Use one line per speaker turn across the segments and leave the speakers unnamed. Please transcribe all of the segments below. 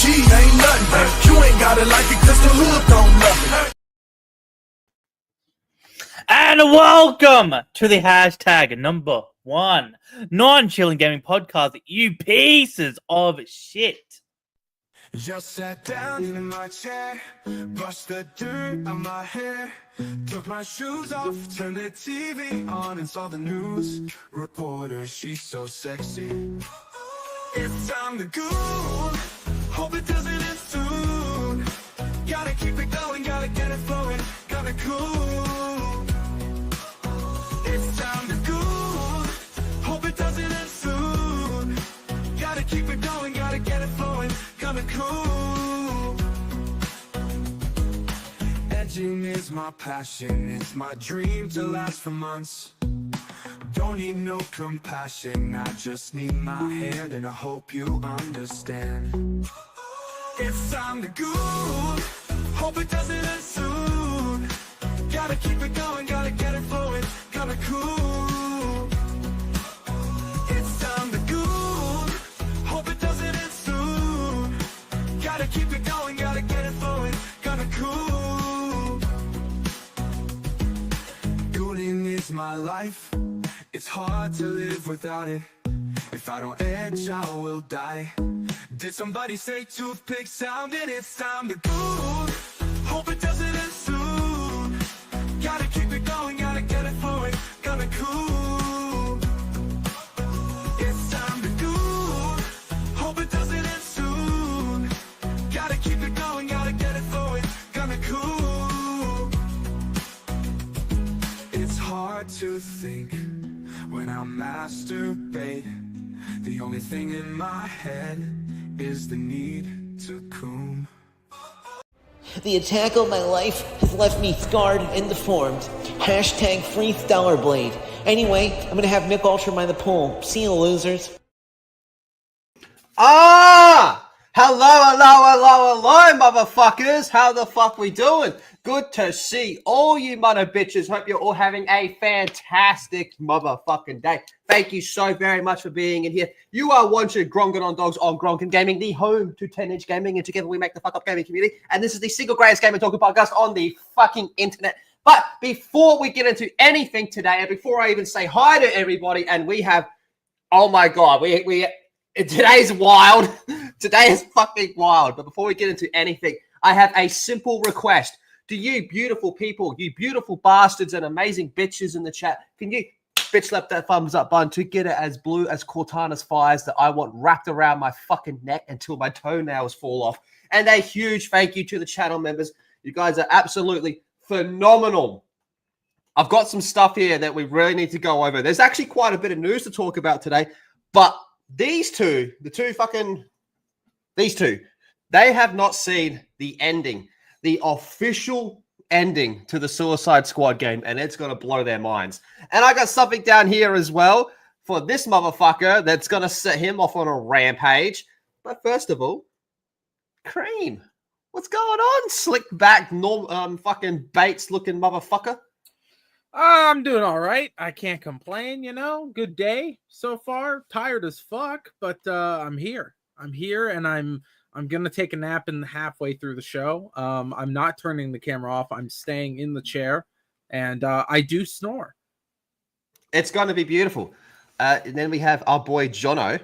cheese ain't nothing. You ain't gotta like it cause the hood don't love it.
And welcome to the hashtag number 1 non-chilling gaming podcast, you pieces of shit.
Just sat down in my chair, brushed the dirt on my hair, took my shoes off, turned the TV on and saw the news reporter. She's so sexy. It's time to go. Hope it doesn't end soon. Gotta keep it going, gotta get it flowing, gotta cool. It's time to go. Hope it doesn't end soon. Gotta keep it going, gotta get it flowing, gotta cool. Edging is my passion, it's my dream to last for months. Don't need no compassion, I just need my hand and I hope you understand. It's time to go. Hope it doesn't end soon. Gotta keep it going, gotta get it flowing, gotta cool. It's time to go. Hope it doesn't end soon. Gotta keep it going, gotta get it flowing, gotta cool. Gooning is my life. It's hard to live without it. If I don't edge, I will die. Did somebody say toothpick sounding? It's time to go. Hope it doesn't end soon. Gotta keep it going, gotta get it flowing, gotta cool. It's time to go. Hope it doesn't end soon. Gotta keep it going, gotta get it flowing, gotta cool. It's hard to think when I masturbate. The only thing in my head is the need to coom.
The attack on my life has left me scarred and deformed. Hashtag free Stellar Blade. Anyway, I'm gonna have Nick Ultramine the pool. See you, losers.
Hello, motherfuckers. How the fuck we doing? Good to see all you mother bitches. Hope you're all having a fantastic motherfucking day. Thank you so very much for being in here. You are watching Gronk on Dogs on Gronk Gaming, the home to 10-inch gaming, and together we make the fuck up gaming community. And this is the single greatest gaming talking podcast on the fucking internet. But before we get into anything today, and before I even say hi to everybody, and we have, oh my god, today's wild. Today is fucking wild. But before we get into anything, I have a simple request. To you beautiful people, you beautiful bastards and amazing bitches in the chat, can you bitch slap that thumbs up button to get it as blue as Cortana's fires that I want wrapped around my fucking neck until my toenails fall off. And a huge thank you to the channel members. You guys are absolutely phenomenal. I've got some stuff here that we really need to go over. There's actually quite a bit of news to talk about today, but these two, they have not seen the ending, the official ending to the Suicide Squad game, and it's going to blow their minds. And I got something down here as well for this motherfucker that's going to set him off on a rampage. But first of all, Cream, what's going on? Slick back, fucking Bates looking motherfucker.
I'm doing all right. I can't complain, you know. Good day so far. Tired as fuck, but I'm here. And I'm gonna take a nap in halfway through the show. I'm not turning the camera off. I'm staying in the chair, and I do snore.
It's going to be beautiful. And then we have our boy Jono.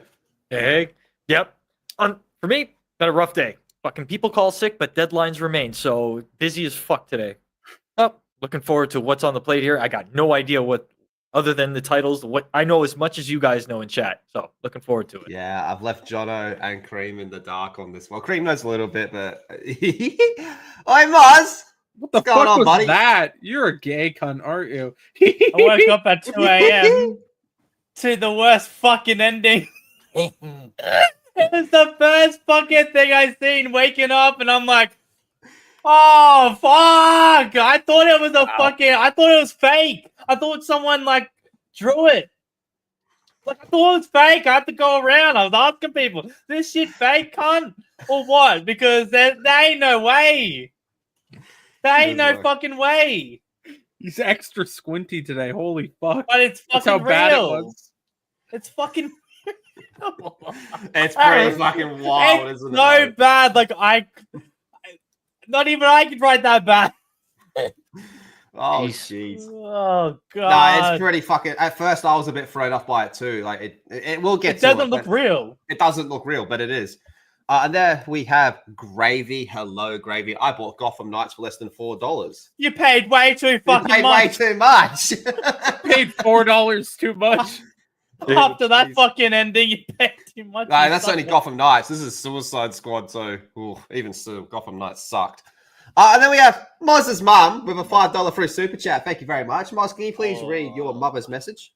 Hey, yep. For me, been a rough day. Fucking people call sick, but deadlines remain. So busy as fuck today. Oh, looking forward to what's on the plate here. I got no idea what, other than the titles, what I know as much as you guys know in chat. So looking forward to it.
Yeah, I've left Jono and Cream in the dark on this. Well, Cream knows a little bit, but Oi, Moz!
What the
What's going
fuck
on,
was
buddy?
that? You're a gay cunt, aren't you?
I woke up at 2 a.m. to the worst fucking ending. It was the first fucking thing I seen waking up, and I'm like, oh, fuck. I thought it was I thought it was fake. I thought someone, drew it. I thought it was fake. I had to go around. I was asking people, this shit fake, cunt? Or what? Because there ain't no way. There ain't no fucking way.
He's extra squinty today. Holy fuck.
But it's fucking
That's how
real.
bad it was.
It's fucking
It's pretty fucking wild,
It's
isn't it?
so
mate?
bad. Like not even I could write that bad.
Oh,
Jeez.
jeez.
Oh
Nah,
god.
it's pretty fucking. At first, I was a bit thrown off by it too. Like it will get.
It
to
doesn't look
but
real.
It doesn't look real, but it is. And there we have Gravy. Hello, Gravy. I bought Gotham Knights for less than $4.
You paid way too
You
fucking
paid
much.
way too much.
Paid $4 too much.
After that
Jeez.
fucking ending, you paid too much.
No,
you
that's only
sucker.
Gotham Knights. This is Suicide Squad, so even still, Gotham Knights sucked. And then we have Moz's mum with a $5 free super chat. Thank you very much. Moz, can you please read your mother's message?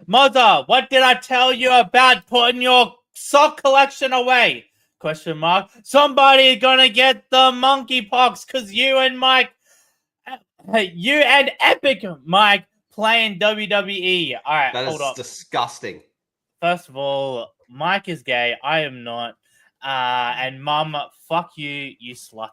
Mother, what did I tell you about putting your sock collection away? Question mark. Somebody's gonna get the monkeypox because you and Epic Mike playing WWE. All right,
That
hold
is
up.
disgusting.
First of all, Mike is gay. I am not. And Mum, fuck you, you slut.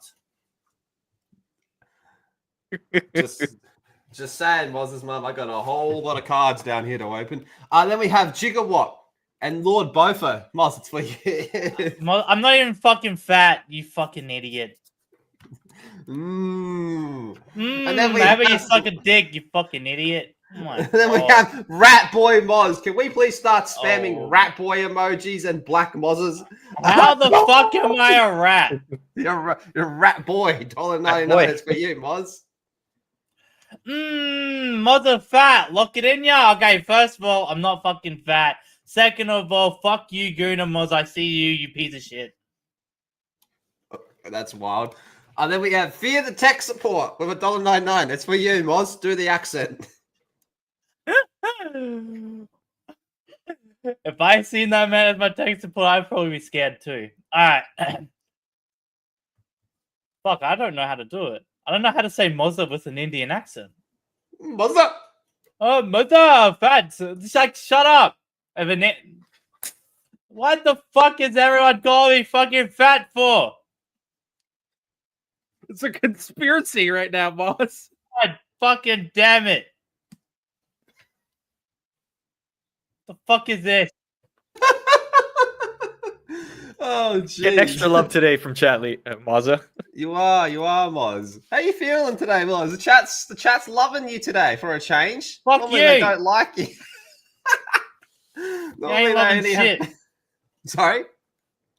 Just saying, Moz's mum. I got a whole lot of cards down here to open. Then we have Gigawatt and Lord Bofa. Moz, it's for you.
I'm not even fucking fat, you fucking idiot.
And then we
How about you
have-
suck a dick, you fucking idiot? Oh my
then we
God.
have Rat Boy Moz. Can we please start spamming
Oh.
Rat Boy emojis and black Mozes?
How the fuck am I a rat?
You're Rat Boy. $1.99.
boy.
It's for you, Moz.
Mother fat, lock it in ya. Okay, first of all, I'm not fucking fat. Second of all, fuck you, Guna Moz. I see you, you piece of shit.
That's wild. And then we have Fear the Tech Support with $1.99. It's for you, Moz. Do the accent.
If I seen that man as my tech support, I'd probably be scared too. Alright. Fuck, I don't know how to do it. I don't know how to say Mozza with an Indian accent.
What's up?
Oh, Mother fat. Just like, shut up. What the fuck is everyone calling me fucking fat for?
It's a conspiracy right now, boss.
God fucking damn it. The fuck is this?
Oh, jeez.
Get extra love today from Mazza.
You are, Moz. How you feeling today, Moz? The chat's loving you today for a change.
Fuck
Normally
you.
they don't like you.
They
Normally
ain't loving
only
shit.
Sorry?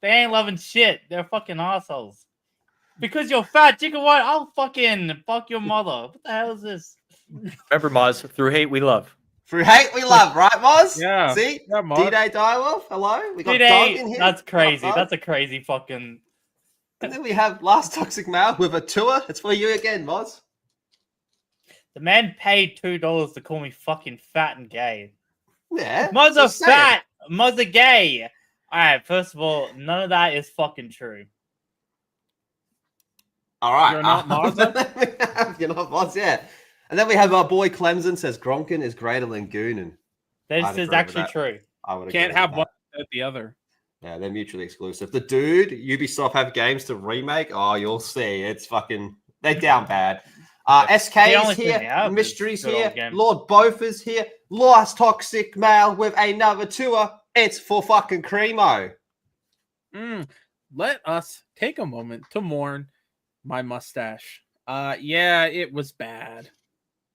They ain't loving shit. They're fucking assholes. Because you're fat, Jigga White, I'll fucking fuck your mother. What the hell is this?
Remember, Maz, through hate we love.
Through hate we love, right, Moz?
Yeah.
See?
Yeah, Moz.
D-Day Direwolf, hello? We got
Dude,
Dog in here.
that's crazy.
Dog.
That's a crazy fucking...
And then we have Last Toxic Mail with a tour. It's for you again, Moz.
The man paid $2 to call me fucking fat and gay.
Yeah.
Mother
just saying.
fat, mother gay. Alright, first of all, none of that is fucking true.
All right.
You're not Moz?
You're not Moz, yeah. And then we have our boy Clemson says Gronkin is greater than Goonin.
This
I'd
is
agree with
actually
that.
true.
I would
Can't
agree
have
with
one
that.
without the other.
Yeah, they're mutually exclusive. The dude, Ubisoft have games to remake. Oh, you'll see. It's fucking... They're down bad. SK
The
is
only thing
here.
they have is
Mysteries
good
here.
old games.
Lord Bofa's here. Last Toxic Mail with another tour. It's for fucking Cremo.
Let us take a moment to mourn my mustache. Yeah, it was bad.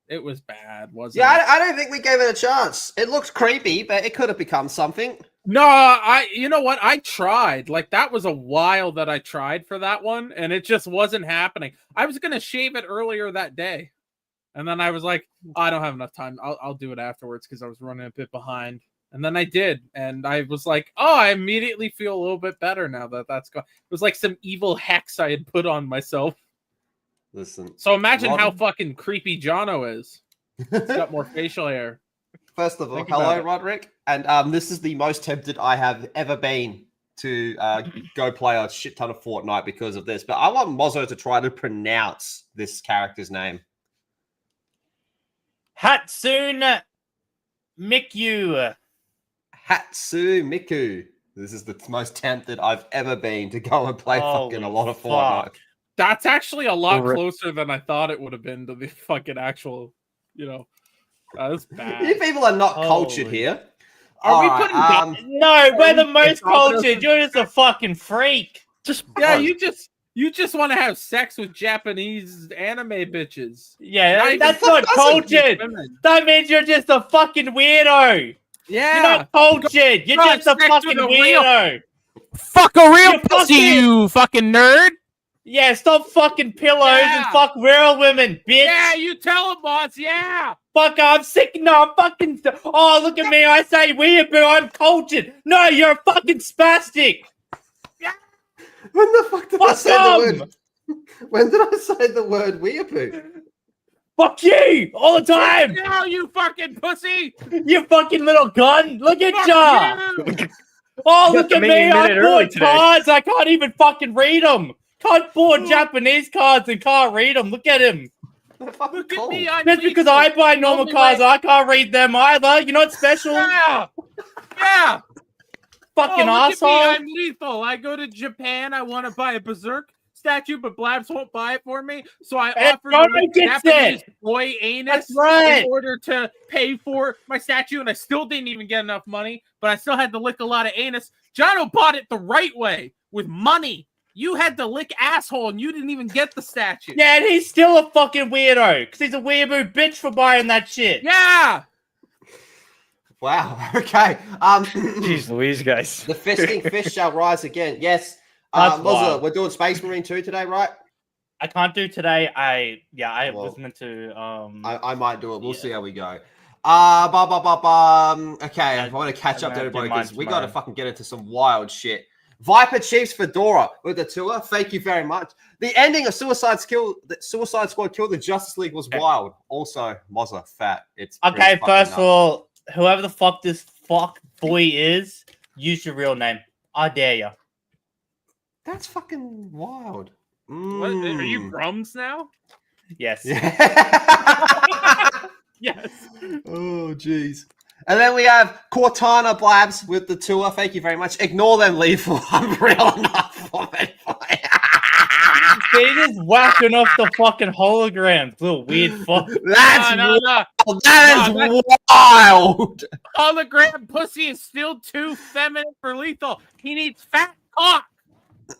It was bad, wasn't
Yeah,
it?
I don't think we gave it a chance. It looked creepy, but it could have become something.
No, you know what? I tried. Like, that was a while that I tried for that one, and it just wasn't happening. I was gonna shave it earlier that day, and then I was like, I don't have enough time. I'll do it afterwards because I was running a bit behind. And then I did, and I was like, oh, I immediately feel a little bit better now that that's gone. It was like some evil hex I had put on myself.
Listen.
So imagine how
Rodden-
fucking creepy Jono is. He's got more facial hair.
First of all,
Think about
hello,
it.
Roderick. And this is the most tempted I have ever been to go play a shit ton of Fortnite because of this. But I want Mozzo to try to pronounce this character's name.
Hatsune Miku.
Hatsu Miku. This is the most tempted I've ever been to go and play fucking a lot of Fortnite.
fuck.
That's actually a lot
Over it.
closer than I thought it would have been to the fucking actual, that's
You
bad.
people are not cultured
Holy-
here.
Are we
Alright,
putting
No, we're the most
Domino's-
cultured. You're just a fucking freak.
Just
Yeah,
buzz.
you just want to have sex with Japanese anime bitches.
Yeah,
Not even
that's not cultured.
women.
That means you're just a fucking weirdo.
Yeah.
You're not cultured. You're
God,
just a
sex
fucking
with a real-
weirdo.
Fuck a real
You
pussy,
fucking-
you fucking nerd.
Yeah, stop fucking pillows and
Yeah.
fuck real women, bitch.
Yeah, you tell him, boss. Yeah.
Fuck, I'm sick. No, I'm fucking. Oh, look at me. I say weirdo. I'm cultured. No, you're a fucking spastic.
When the fuck did I
Fuck
say the
them.
word? When did I say the word weeaboo?
Fuck you all the time.
No, you fucking pussy.
You fucking little gun. Look at
Fuck
ya.
you.
Oh,
You
look
got
at
the
me.
main
I
minute early
bought
today.
cards. I can't even fucking read them. Can't board Japanese cards and can't read them. Look at him.
They're fucking
Look at
cool.
me. I'm
Just because
lethal.
I buy normal
Only
cards,
way-
I can't read them either. You're not special.
Yeah. Yeah.
Fucking
Oh, look at
asshole.
me, I'm lethal. I go to Japan. I want to buy a Berserk statue, but Blabs won't buy it for me. So I
And
offered
Jono
a
gets
Japanese
it.
boy anus
That's right.
in order to pay for my statue, and I still didn't even get enough money. But I still had to lick a lot of anus. Jono bought it the right way with money. You had to lick asshole, and you didn't even get the statue.
Yeah, and he's still a fucking weirdo because he's a weeaboo bitch for buying that shit.
Yeah.
Wow. Okay.
Jeez Louise, guys.
The fisting fish shall rise again. Yes.
That's
Mozza,
wild.
we're doing Space Marine 2 today, right?
I can't do today. I
Well,
was meant to.
I might do it. We'll
Yeah.
see how we go. Okay, I want to catch up to
I'm gonna do
everybody
mine
because we got to
tomorrow.
fucking get into some wild shit. Viper Chiefs Fedora with the tour. Thank you very much. The ending of Suicide Squad Kill the Justice League was wild. Also, Mozza fat. It's
Okay,
pretty fucking
first of
nuts.
all, whoever the fuck this fuck boy is, use your real name. I dare you.
That's fucking wild.
What, are you
Mm.
Grums now?
Yes.
Yeah.
Yes.
Oh, jeez. And then we have Cortana Blabs with the tour. Thank you very much. Ignore them, lethal. I'm real enough for it.
They just whacking off the fucking holograms, little weird fuck.
That's
No.
wild. That
No,
is wild.
Hologram pussy is still too feminine for lethal. He needs fat cock.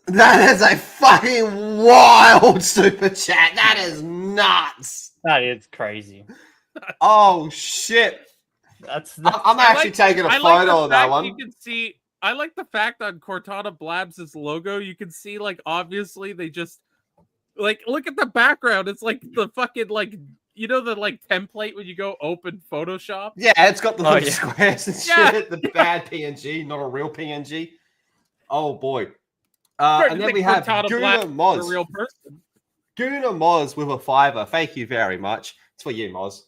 That is a fucking wild super chat. That is nuts.
That is crazy.
Oh, shit.
That's
I'm actually taking a
I like
photo
the
of that
fact
one.
You can see. I like the fact on Cortana Blabs' logo. You can see, like, obviously they just like look at the background. It's like the fucking like the like template when you go open Photoshop.
Yeah, it's got the
Oh,
little
yeah.
squares and
Yeah.
shit. The bad PNG, not a real PNG. Oh, boy.
Right,
And then
like
we have
Cortana
Guna
Blabs is
Moz.
a real person.
Guna Moz with a $5. Thank you very much. It's for you, Moz.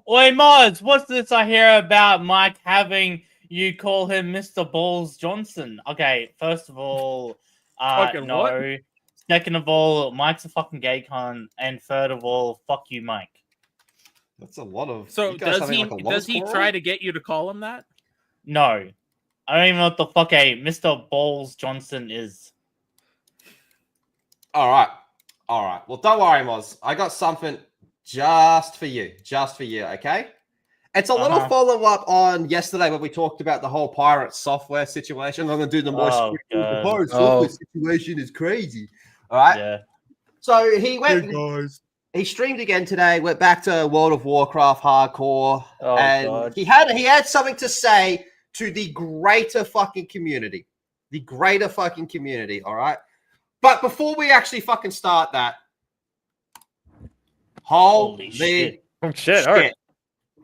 Oi, Mods, what's this I hear about Mike having you call him Mr. Balls Johnson? Okay, first of all,
Fucking
no.
what?
Second of all, Mike's a fucking gay cunt. And third of all, fuck you, Mike.
That's a lot of.
So
you guys
does
having
he
like a lot of
try
squirrel?
to get you to call him that?
No. I don't even know what the fuck a Mr. Balls Johnson is.
All right. Well, don't worry, Moz. I got something just for you. Okay? It's a little
Uh-huh.
follow-up on yesterday when we talked about the whole pirate software situation. I'm going to do the more
Oh,
strict- the
God.
pirate
Oh.
software situation is crazy. All right?
Yeah.
So he went...
guys.
He streamed again today, went back to World of Warcraft hardcore,
Oh,
and
God.
he had something to say to the greater fucking community. The greater fucking community, all right? But before we actually fucking start that, holy
shit.
Oh shit! All right.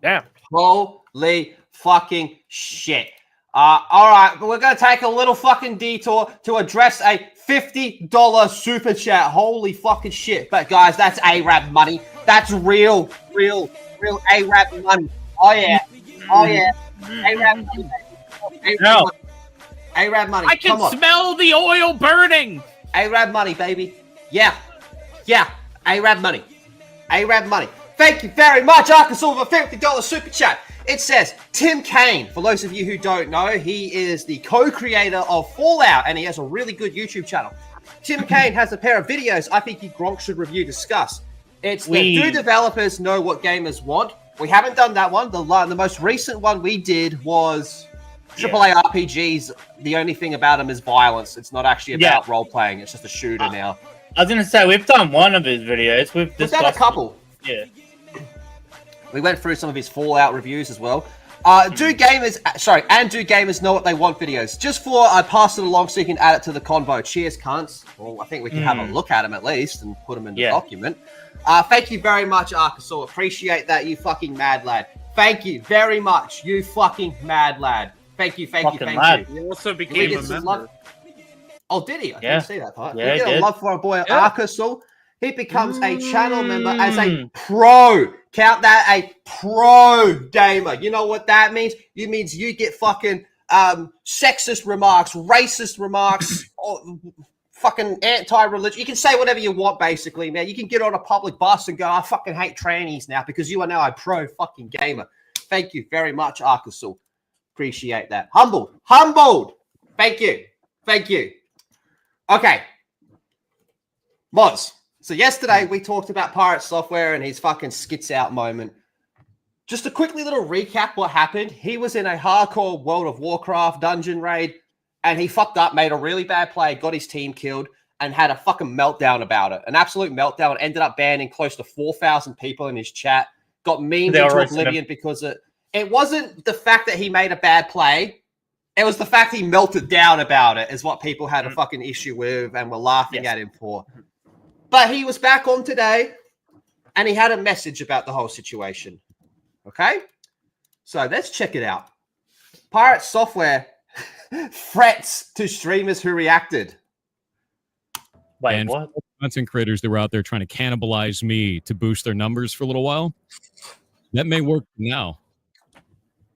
Damn.
Holy fucking shit. All right, but we're going to take a little fucking detour to address a $50 super chat. Holy fucking shit. But guys, that's ARAB money. That's real ARAB money. Oh yeah. ARAB money.
No.
ARAB money.
I can
Come on.
smell the oil burning.
ARAB money, baby. Yeah. ARAB money. ARAB money. Thank you very much, Arkansas, for a $50 super chat. It says, Tim Kane, for those of you who don't know, he is the co-creator of Fallout, and he has a really good YouTube channel. Tim Kane has a pair of videos I think you Gronks should review discuss. It's the
We-
do developers know what gamers want, We haven't done that one. The most recent one we did was AAA RPGs. The only thing about them is violence. It's not actually about role playing. It's just a shooter now.
I was gonna say we've done one of his videos. We've
done a couple.
Yeah.
We went through some of his Fallout reviews as well. Do gamers know what they want videos? Just for I pass it along so you can add it to the convo. Cheers, cunts. Well, I think we can have a look at them at least and put them in the document. Thank you very much, Arkansas. Appreciate that, you fucking mad lad. Thank you very much, you fucking mad lad. Thank you.
He also became a member.
Oh, did he? I didn't see that part.
Yeah,
we get a love for our boy Arkansas. He becomes a channel member as a pro. Count that, a pro gamer. You know what that means? It means you get fucking sexist remarks, racist remarks, or fucking anti-religion. You can say whatever you want, basically, man. You can get on a public bus and go, I fucking hate trannies now because you are now a pro fucking gamer. Thank you very much, Arkansas. Appreciate that. Humbled. Thank you. Okay. Moz. So yesterday we talked about Pirate Software and his fucking skits out moment. Just a quickly little recap what happened. He was in a hardcore World of Warcraft dungeon raid and he fucked up, made a really bad play, got his team killed and had a fucking meltdown about it. An absolute meltdown. Ended up banning close to 4,000 people in his chat. Got memed into oblivion because it wasn't the fact that he made a bad play. It was the fact he melted down about it is what people had a fucking issue with and were laughing at him for. But he was back on today, and he had a message about the whole situation. Okay? So let's check it out. Pirate Software threats to streamers who reacted.
Wait,
and
what?
Content creators that were out there trying to cannibalize me to boost their numbers for a little while. That may work now.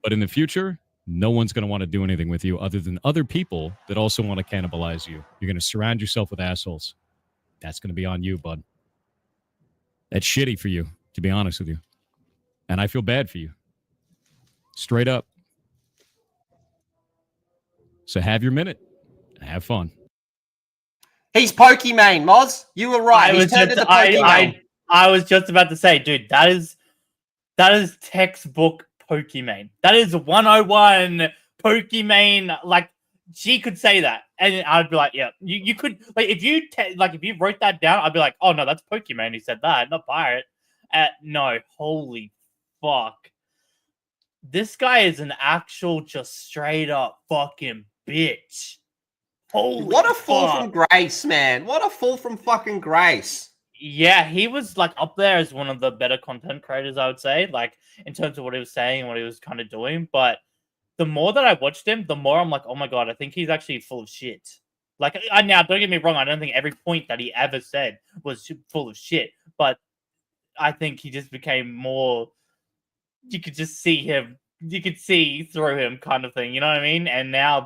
But in the future, no one's going to want to do anything with you other than other people that also want to cannibalize you. You're going to surround yourself with assholes. That's going to be on you, bud. That's shitty for you, to be honest with you. And I feel bad for you. Straight up. So have your minute. Have fun.
He's Pokimane, Moz. You were right. He's turned into Pokimane.
I was just about to say, dude, that is textbook Pokimane. That is 101 Pokimane. Like, she could say that, and I'd be like, yeah, you could. Like, if you if you wrote that down, I'd be like, oh no, that's Pokimane who said that, not Pirate. No, holy fuck. This guy is an actual, just straight up fucking bitch. Holy
what a fall
fuck.
from grace, man. What a fall from fucking grace.
Yeah, he was like up there as one of the better content creators, I would say, like in terms of what he was saying and what he was kind of doing. But the more that I watched him, the more I'm like, oh my god, I think he's actually full of shit. Like, now, don't get me wrong, I don't think every point that he ever said was full of shit, but I think he just became more. You could just see him. You could see through him, kind of thing. You know what I mean? And now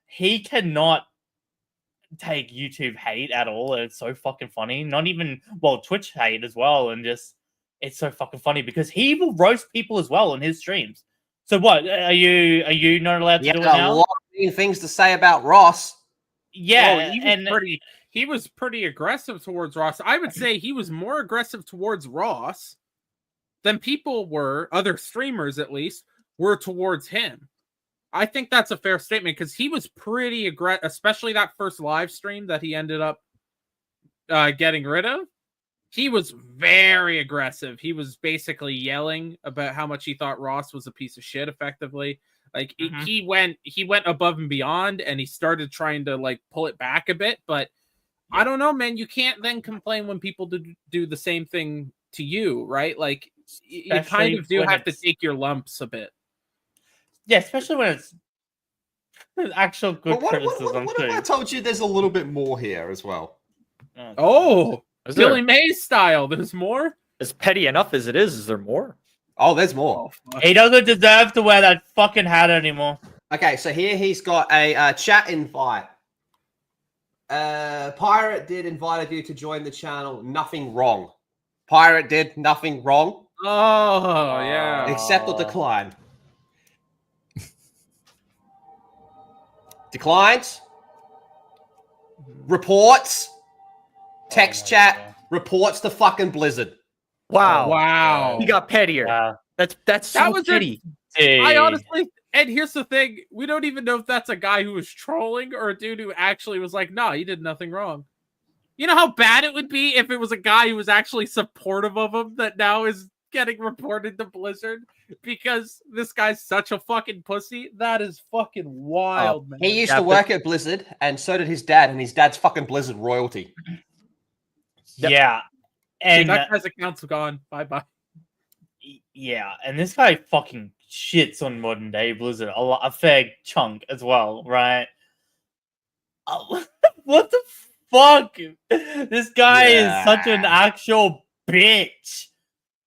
he cannot take YouTube hate at all. And it's so fucking funny. Not even, Twitch hate as well. And just, it's so fucking funny because he will roast people as well in his streams. So what? Are you not allowed to do it now?
A lot of things to say about Ross.
Yeah,
he was pretty aggressive towards Ross. I would say he was more aggressive towards Ross than people were, other streamers at least, were towards him. I think that's a fair statement because he was pretty aggressive, especially that first live stream that he ended up getting rid of. He was very aggressive. He was basically yelling about how much he thought Ross was a piece of shit, effectively. Like, he went above and beyond, and he started trying to, like, pull it back a bit. But I don't know, man. You can't then complain when people do the same thing to you, right? Like, you kind of do have to take your lumps a bit.
Yeah, especially when it's actual good criticism.
What if I told you there's a little bit more here as well?
Oh, Billy Mays style. There's more?
As petty enough as it is there more?
Oh, there's more.
He doesn't deserve to wear that fucking hat anymore.
Okay, so here he's got a chat invite. Pirate did invited you to join the channel. Nothing wrong. Pirate did nothing wrong.
Oh, yeah.
Accept or decline. Declines. Reports. Text chat.
God.
Reports to fucking Blizzard.
Wow.
Wow.
He got pettier. That's so
That was
petty.
I honestly, and here's the thing: we don't even know if that's a guy who was trolling or a dude who actually was like, "No, he did nothing wrong." You know how bad it would be if it was a guy who was actually supportive of him that now is getting reported to Blizzard because this guy's such a fucking pussy. That is fucking wild, man.
He used to work at Blizzard, and so did his dad, and his dad's fucking Blizzard royalty.
Yeah. And
that guy's account's gone. Bye bye.
yeah, and this guy fucking shits on modern day Blizzard a fair chunk as well, right? What the fuck? This guy is such an actual bitch.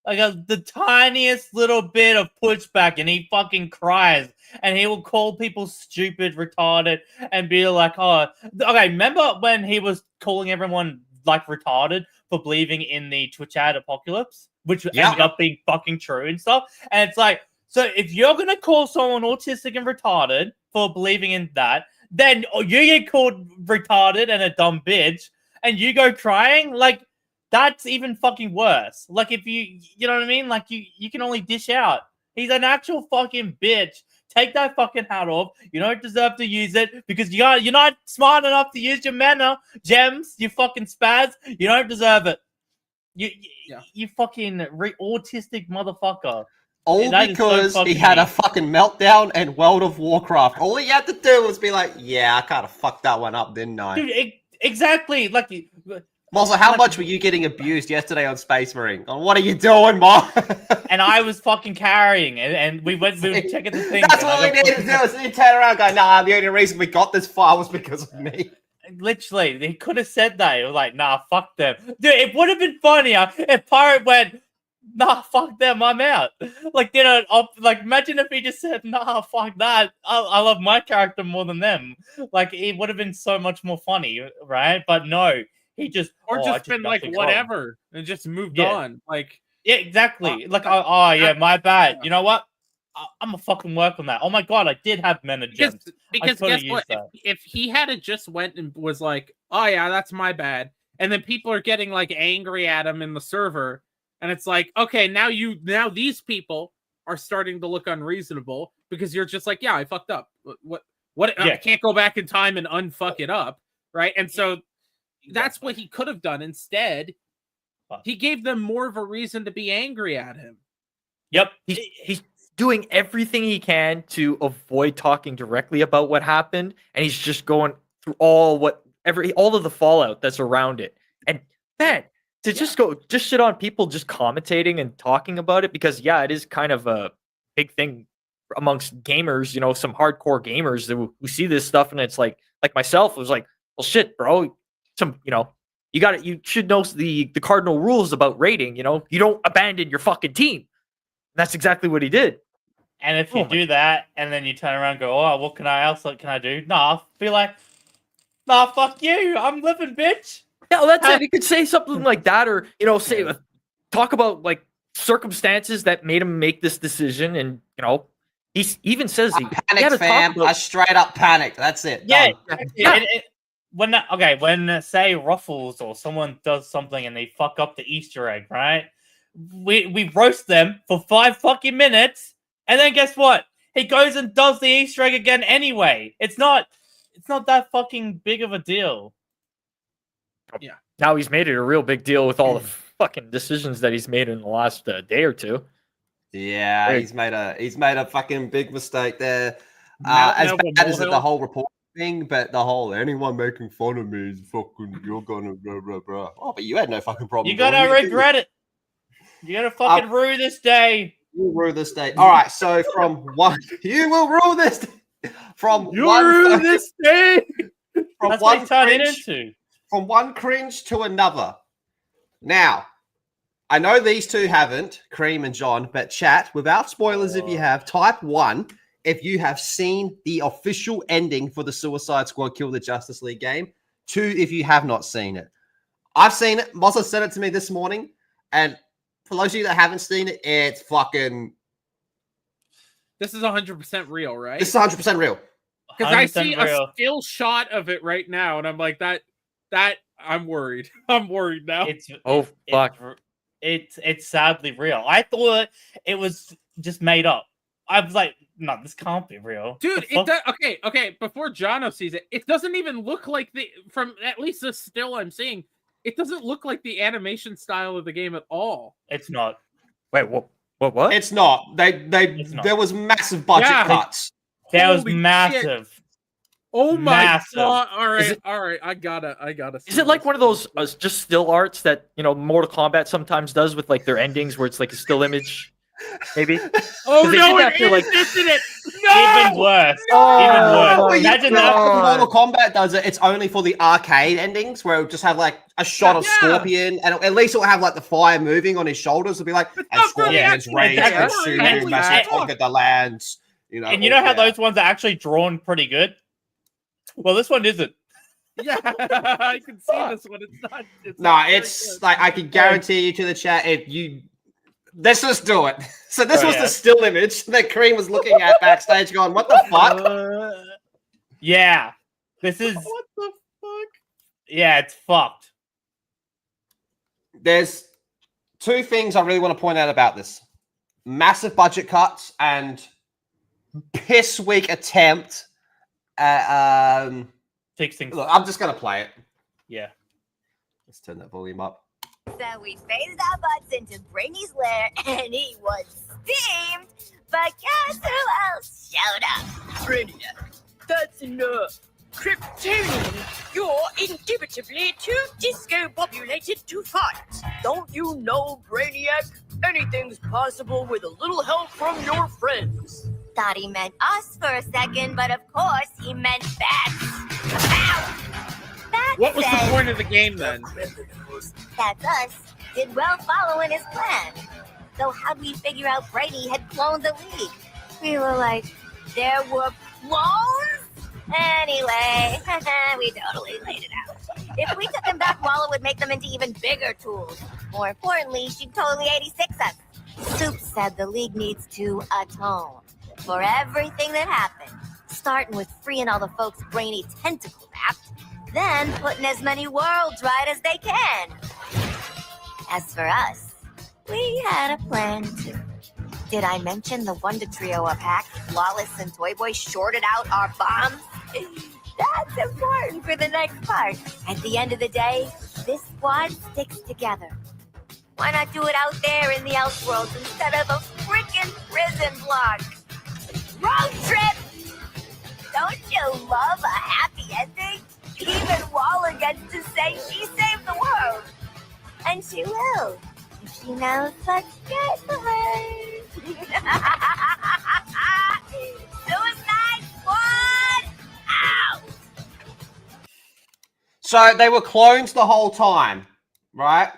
Like the tiniest little bit of pushback, and he fucking cries, and he will call people stupid, retarded, and be like, "Oh, okay." Remember when he was calling everyone like retarded for believing in the Twitch ad apocalypse, which ended up being fucking true and stuff? And it's like, so if you're gonna call someone autistic and retarded for believing in that, then you get called retarded and a dumb bitch, and you go crying, like, that's even fucking worse. Like, if you know what I mean? Like, you can only dish out. He's an actual fucking bitch. Take that fucking hat off. You don't deserve to use it because you're not smart enough to use your mana gems, you fucking spaz. You don't deserve it. You fucking autistic motherfucker.
All because he had a fucking meltdown in World of Warcraft. All he had to do was be like, yeah, I kind of fucked that one up, didn't I?
Dude, exactly. Like,
Also, how much were you getting abused yesterday on Space Marine? Oh, what are you doing, Mom?
And I was fucking carrying, and we went to check at the thing.
That's what we needed to do. Is you turn around and go, nah, the only reason we got this far was because of me.
Literally, they could have said that. It was like, nah, fuck them. Dude, it would have been funnier if Pirate went, nah, fuck them, I'm out. Like, like, imagine if he just said, nah, fuck that. I love my character more than them. Like, it would have been so much more funny, right? But no, he just...
just been like, whatever, and just moved on. Like,
yeah, exactly. Like, yeah, my bad. You know what? I'm gonna fucking work on that. Oh my god, I did have mana gems.
Because guess what? If he had just went and was like, oh yeah, that's my bad, and then people are getting like angry at him in the server, and it's like, okay, now these people are starting to look unreasonable because you're just like, yeah, I fucked up. What? I can't go back in time and unfuck it up, right? And so that's what he could have done. Instead, he gave them more of a reason to be angry at him.
Yep, he's doing everything he can to avoid talking directly about what happened, and he's just going through all of the fallout that's around it. And man, to just shit on people just commentating and talking about it, because it is kind of a big thing amongst gamers, some hardcore gamers who see this stuff, and it's like myself was like, well, shit, bro, you should know the cardinal rules about raiding. You don't abandon your fucking team. And that's exactly what he did.
And if you do that, and then you turn around and go, oh, what can I do? Nah, be like, nah, fuck you, I'm living, bitch.
Yeah, well, that's it. He could say something like that, or talk about like circumstances that made him make this decision, and he even says he
panicked, fam. I straight up panicked. That's it.
Yeah. When say Ruffles or someone does something and they fuck up the Easter egg, right? We roast them for 5 fucking minutes, and then guess what? He goes and does the Easter egg again anyway. It's not that fucking big of a deal.
Yeah.
Now he's made it a real big deal with all the fucking decisions that he's made in the last day or two.
Yeah, he's made a fucking big mistake there. As bad as the whole report thing, but the whole anyone making fun of me is fucking, you're gonna blah blah blah. Oh, but you had no fucking problem.
You gotta regret it. You gotta fucking rue this day.
You rue this day. All right, so from one, you will rue this day. From
you rue this day.
From
That's
one
what turn it into.
From one cringe to another. Now, I know these two haven't, Cream and John, but chat without spoilers. If you have, type 1 if you have seen the official ending for the Suicide Squad Kill the Justice League game. 2 if you have not seen it. I've seen it. Moza sent it to me this morning, and for those of you that haven't seen it, it's fucking...
This is 100% real, right?
This is 100% real.
Because I see a still shot of it right now, and I'm like, that I'm worried. I'm worried now.
Fuck.
it's sadly real. I thought it was just made up. I was like, no, this can't be real.
Dude,
The fuck?
okay. Before Jono sees it, it doesn't even look like from at least the still I'm seeing, it doesn't look like the animation style of the game at all.
It's not.
Wait, what?
It's not.
It's not.
There was massive budget
Yeah.
cuts.
That was
Holy shit.
massive.
Oh my
Massive.
god! All
Is
right,
it-
I gotta.
Is it like one of those just still arts that Mortal Kombat sometimes does with like their endings, where it's like a still image, maybe?
Oh
'Cause they
no,
did that
it
for,
is,
like-
isn't it? No!
Even worse.
Oh,
Even worse.
my
Imagine
God.
that.
Mortal Kombat does it. It's only for the arcade endings where it would just have like a shot of
Yeah.
Scorpion, and at least it'll have like the fire moving on his shoulders. It'll be like, and
not for the
Scorpion's
actual
rage
game.
consuming
Holy
massive
shit.
conquered the lands.
And you know how those ones are actually drawn pretty good? Well, this one isn't.
Yeah, I can see this one. It's not. It's
No,
not very
it's
good.
like I can guarantee you to the chat if you. Let's just do it. So this
Oh,
was
yeah.
the still image that Kareem was looking at backstage, going, "What the fuck?"
Yeah. This is.
What the fuck?
Yeah, it's fucked.
There's two things I really want to point out about this: massive budget cuts and piss weak attempt at.
Fixing.
Look, I'm just gonna play it.
Yeah.
Let's turn that volume up.
So we faded our butts into Brainy's lair, and he was steamed. But guess who else showed up?
Brainiac, that's enough. Kryptonian, you're indubitably too disco-populated to fight. Don't you know, Brainiac? Anything's possible with a little help from your friends.
Thought he meant us for a second, but of course he meant bats. Ow! That
What was the
said,
point of the game then?
That's us. Did well following his plan. So how'd we figure out Brady had cloned the league? We were like, there were clones? Anyway, we totally laid it out. If we took them back, Walla would make them into even bigger tools. More importantly, she'd totally 86 us. Soup said the league needs to atone for everything that happened, starting with freeing all the folks Brainy tentacle wrapped, then putting as many worlds right as they can. As for us, we had a plan too. Did I mention the Wonder Trio up hack, Flawless and Toy Boy shorted out our bombs? That's important for the next part. At the end of the day, this squad sticks together. Why not do it out there in the Outworlds instead of a freaking prison block? Road trip! Don't you love a happy ending? Even Waller gets to say she saved the world. And she will. If she knows what's good for her. Suicide Squad out!
So they were clones the whole time, right?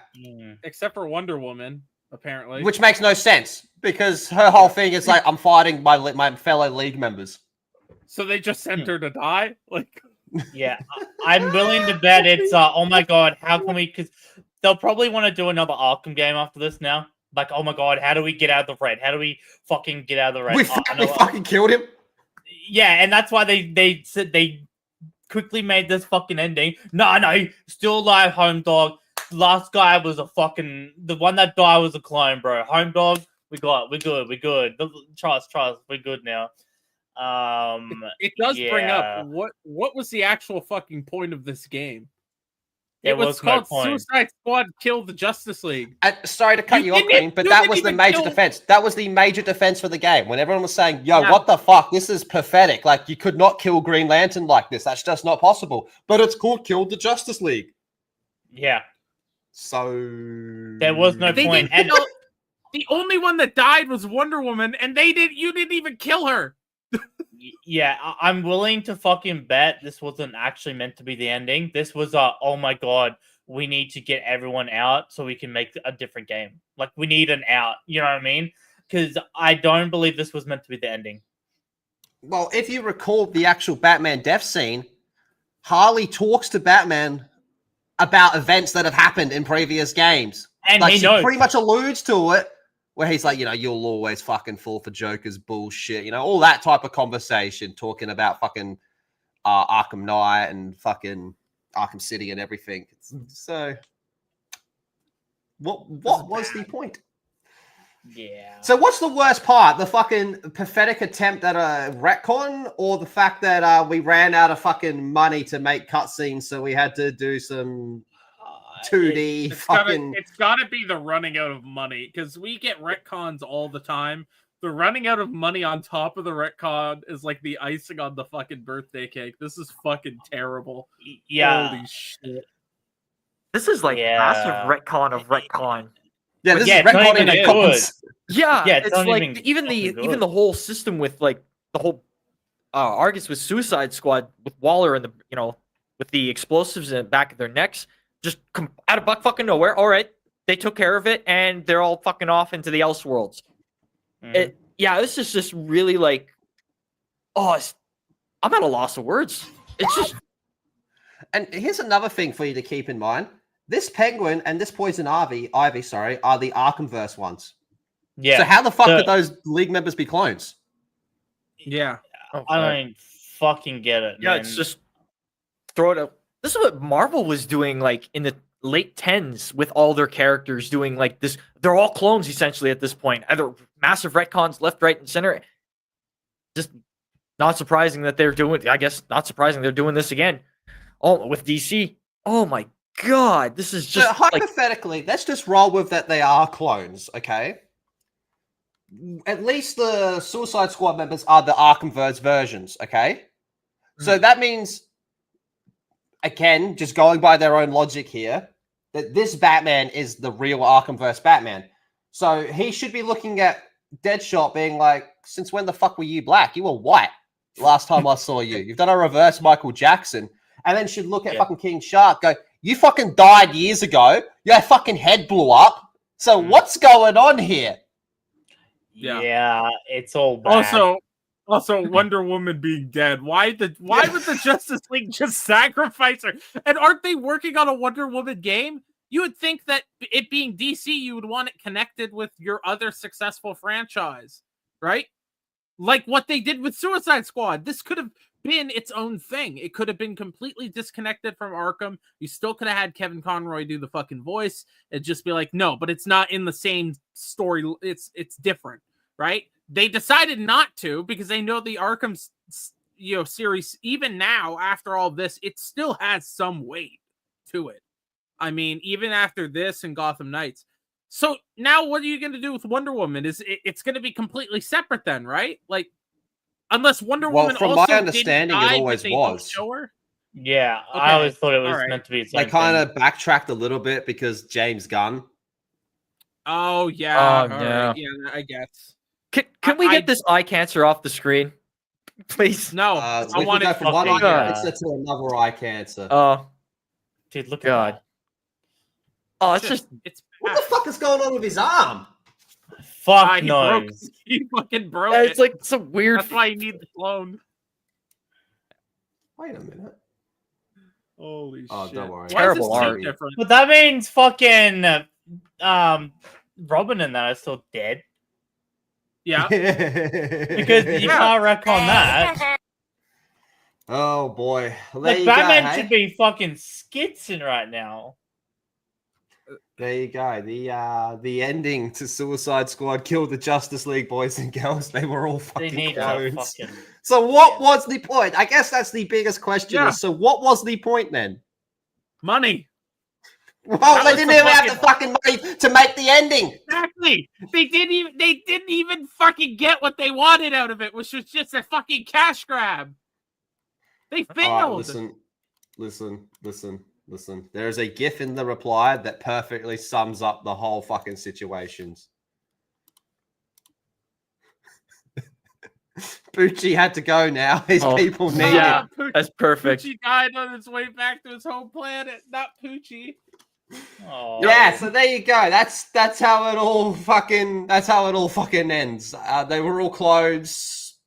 Except for Wonder Woman, apparently.
Which makes no sense because her whole thing is like, I'm fighting my fellow league members.
So they just sent her to die? Like,
Yeah. I'm willing to bet it's, oh my god, how can we, because they'll probably want to do another Arkham game after this now. Like, oh my god, how do we get out of the red? How do we fucking get out of the red?
We fucking killed him.
Yeah, and that's why they said they quickly made this fucking ending. No, still alive, home dog. Last guy was a fucking, the one that died was a clone, bro. Home dog, we're good. Trust, we're good now.
it does bring
yeah.
up what was the actual fucking point of this game?
There
It was
was no
called
point.
Suicide Squad Kill the Justice League.
Sorry to cut
You
you off,
didn't-
Green, but
you
that
didn't
was the
even
major
kill-
defense. That was the major defense for the game. When everyone was saying, yo,
Yeah.
what the fuck? This is pathetic. Like, you could not kill Green Lantern like this. That's just not possible. But it's called Kill the Justice League.
Yeah,
So...
there was no
They
point.
didn't
And
kill- the only one that died was Wonder Woman, and you didn't even kill her.
yeah, I'm willing to fucking bet this wasn't actually meant to be the ending. This was oh my god, we need to get everyone out so we can make a different game. Like, we need an out, you know what I mean? Because I don't believe this was meant to be the ending.
Well, if you recall the actual Batman death scene, Harley talks to Batman about events that have happened in previous games.
And
Like,
he
she
knows.
pretty much alludes to it, where he's like, you'll always fucking fall for Joker's bullshit, all that type of conversation, talking about fucking Arkham Knight and fucking Arkham City and everything. So, What was the point?
Yeah.
So what's the worst part? The fucking pathetic attempt at a retcon, or the fact that we ran out of fucking money to make cutscenes, so we had to do some 2D fucking...
It's gotta be the running out of money, because we get retcons all the time. The running out of money on top of the retcon is like the icing on the fucking birthday cake. This is fucking terrible.
Yeah.
Holy shit.
This is like massive retcon of retcon.
Yeah, this
Yeah,
is
it's not
retconning
even
the
good.
cons.
Yeah,
Yeah,
it's
not
like
even
even the whole system with like the whole Argus with Suicide Squad with Waller and the with the explosives in the back of their necks, just out of fucking nowhere. All right, they took care of it and they're all fucking off into the Elseworlds. This is just really like, I'm at a loss of words. It's just.
And here's another thing for you to keep in mind. This Penguin and this Poison Ivy, are the Arkhamverse ones.
Yeah.
So how the fuck could those League members be clones?
Yeah.
I don't fucking get it.
Yeah,
man.
it's just throw it up. This is what Marvel was doing like in the late 10s with all their characters doing like this. They're all clones essentially at this point. Either massive retcons left, right, and center. Just not surprising that they're doing this again. Oh, with DC. Oh my God, this is just
so hypothetically, let's just roll with that they are clones, okay? At least the Suicide Squad members are the Arkhamverse versions, okay? So that means, again, just going by their own logic here, that this Batman is the real Arkhamverse Batman. So he should be looking at Deadshot being like, since when the fuck were you black? You were white last time I saw you. You've done a reverse Michael Jackson. And then should look at fucking King Shark, go, you fucking died years ago. Your fucking head blew up. So what's going on here?
Yeah, it's all bad.
Also, Wonder Woman being dead. Why would the Justice League just sacrifice her? And aren't they working on a Wonder Woman game? You would think that it being DC, you would want it connected with your other successful franchise, right? Like what they did with Suicide Squad. This could have been its own thing. It could have been completely disconnected from Arkham. You still could have had Kevin Conroy do the fucking voice and just be like, no, but it's not in the same story. It's different, right? They decided not to because they know the Arkham series, even now after all this, it still has some weight to it. I mean, even after this and Gotham Knights. So now what are you going to do with Wonder Woman? It's going to be completely separate then, right? Like, unless Wonder Woman
from
also
my understanding,
didn't die,
it always
but they
was.
don't show her?
Yeah,
Okay.
I always thought it was
Alright.
meant to be its
They
own
kind
thing.
of backtracked a little bit because James Gunn.
Oh, yeah.
Oh,
All
yeah.
right. Yeah, I guess.
Can we get this eye cancer off the screen, please?
No,
I
I want
go
it.
from one eye
God.
cancer to another eye cancer.
Oh,
Dude, look
God.
at that.
Oh, it's just
It's
What the fuck is going on with his arm?
Fuck
he
no.
broke. He fucking broke
it's
it.
like some weird.
That's why you need the clone.
Wait a minute.
Holy
Oh,
shit!
don't worry.
Why
Terrible
is this
art.
team different?
But that means fucking Robin and that are still dead.
Yeah.
Because you can't retcon that.
Oh boy. There
Like
you
Batman
go, hey?
should be fucking skitzing right now.
There you go. The ending to Suicide Squad killed the Justice League, boys and girls. They were all
They
fucking
need to
clones.
fucking.
So what was the point? I guess that's the biggest question.
Yeah.
So what was the point then?
Money.
Well,
That
they
was
didn't
the
even have the fucking money to make the ending.
Exactly. They didn't even fucking get what they wanted out of it, which was just a fucking cash grab. They
All right,
failed.
listen. There's a GIF in the reply that perfectly sums up the whole fucking situations. Bucci had to go now. His
Oh,
people need
yeah.
him.
That's perfect.
Poochie died on his way back to his home planet, not Poochie.
Oh.
Yeah, so there you go. That's how it all fucking ends. They were all clones,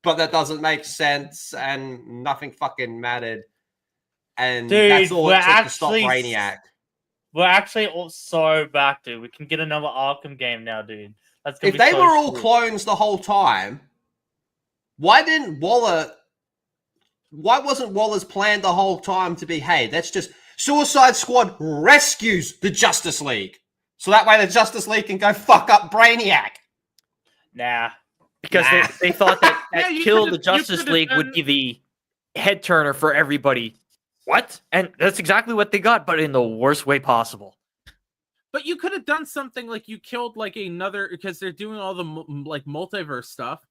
but that doesn't make sense, and nothing fucking mattered. And
Dude,
that's all
we're
it took to stop
actually
Brainiac.
We're actually all so back, dude. We can get another Arkham game now, dude. That's gonna
If
be
they
so
were all
cool.
clones the whole time, why wasn't Waller's plan the whole time to be, hey, that's just Suicide Squad rescues the Justice League? So that way the Justice League can go fuck up Brainiac.
Nah.
Because
Nah.
they thought that
Yeah, you
kill
could've-
the
you
Justice
could've
League would
done-
be the head turner for everybody. What? And that's exactly what they got, but in the worst way possible.
But you could have done something like you killed like another, because they're doing all the like multiverse stuff.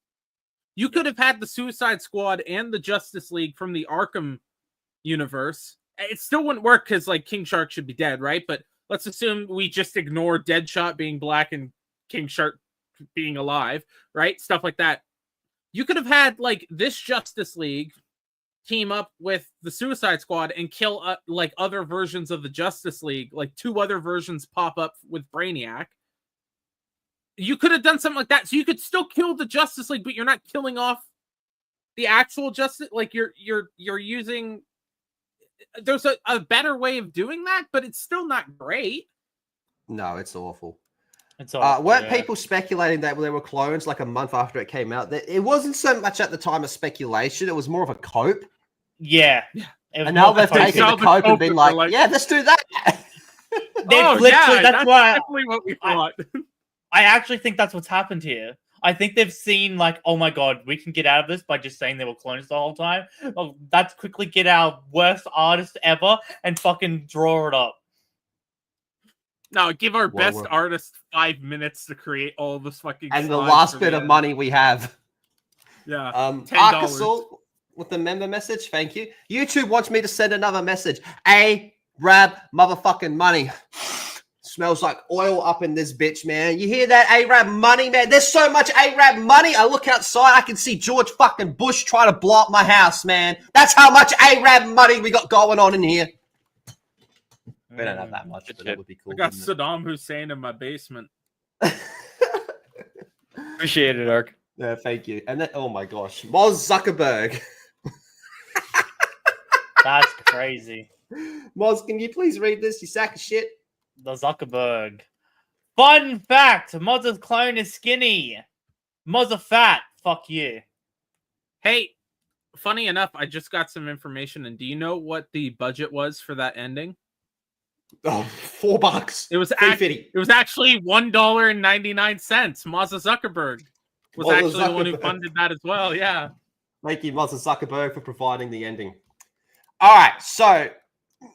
You could have had the Suicide Squad and the Justice League from the Arkham universe. It still wouldn't work because like King Shark should be dead, right? But let's assume we just ignore Deadshot being black and King Shark being alive, right? Stuff like that. You could have had like this Justice League team up with the Suicide Squad and kill like other versions of the Justice League, like 2 other versions pop up with Brainiac. You could have done something like that, so you could still kill the Justice League, but you're not killing off the actual Justice. Like you're using. There's a better way of doing that, but it's still not great.
No, it's awful.
It's all,
Weren't people speculating that there were clones like a month after it came out? That it wasn't so much at the time of speculation; it was more of a cope.
Yeah.
And now they've taken the cope and been like, "Yeah, let's do that."
They flipped it. That's why
definitely what we thought.
I actually think that's what's happened here. I think they've seen like, oh my god, we can get out of this by just saying they were clones the whole time. Oh, let's quickly get our worst artist ever and fucking draw it up.
No, give our
Well,
best artist 5 minutes to create all this fucking.
And the
slides
last
for
bit
the
of
end.
money we have.
Yeah.
$10.
$10.
Arkasul with the member message. Thank you. YouTube wants me to send another message. A-Rab motherfucking money. Smells like oil up in this bitch, man. You hear that, A-Rab money, man? There's so much A-Rab money. I look outside, I can see George fucking Bush trying to blow up my house, man. That's how much A-Rab money we got going on in here. We don't have that much, but it would be cool.
I got
wouldn't it?
Saddam Hussein in my basement.
Appreciate it, Ark.
Yeah, thank you. And then, oh my gosh, Moz Zuckerberg.
That's crazy.
Moz, can you please read this, you sack of shit?
The Zuckerberg. Fun fact: Moz's clone is skinny. Moz a fat. Fuck you.
Hey, funny enough, I just got some information, and do you know what the budget was for that ending?
Oh, $4.
It was
$3.50.
It was actually $1.99. Mazza Zuckerberg was
Mazza
actually the one who
Zuckerberg.
funded that as well. Yeah.
Thank you, Moz Zuckerberg, for providing the ending. All right, so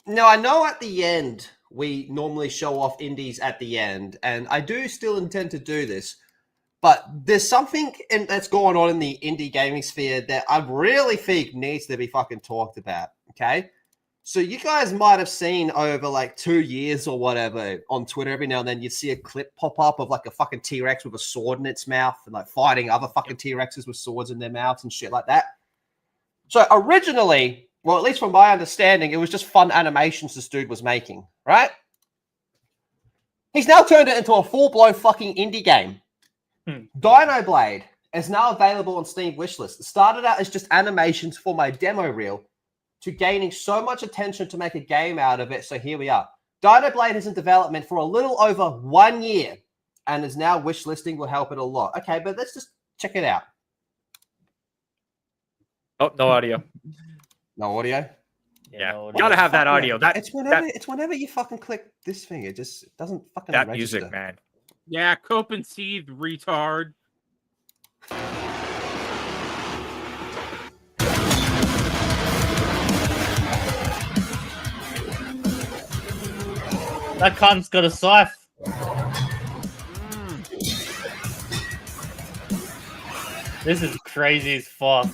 now I know at the end we normally show off indies at the end, and I do still intend to do this, but there's something that's going on in the indie gaming sphere that I really think needs to be fucking talked about, okay? So you guys might have seen over like 2 years or whatever on Twitter, every now and then you'd see a clip pop up of like a fucking T-Rex with a sword in its mouth and like fighting other fucking T-Rexes with swords in their mouths and shit like that. So originally, well, at least from my understanding, it was just fun animations this dude was making, right? He's now turned it into a full-blown fucking indie game. Dino Blade is now available on Steam Wishlist. It started out as just animations for my demo reel to gaining so much attention to make a game out of it. So here we are. Dino Blade is in development for a little over 1 year and is now wishlisting will help it a lot. Okay, but let's just check it out.
Oh, no audio.
No audio?
Yeah,
no,
gotta have that audio. That
It's whenever you fucking click this thing, it just doesn't fucking
that
register.
music, man.
Yeah, cope and seethe, retard.
That cunt's got a scythe. This is crazy as fuck.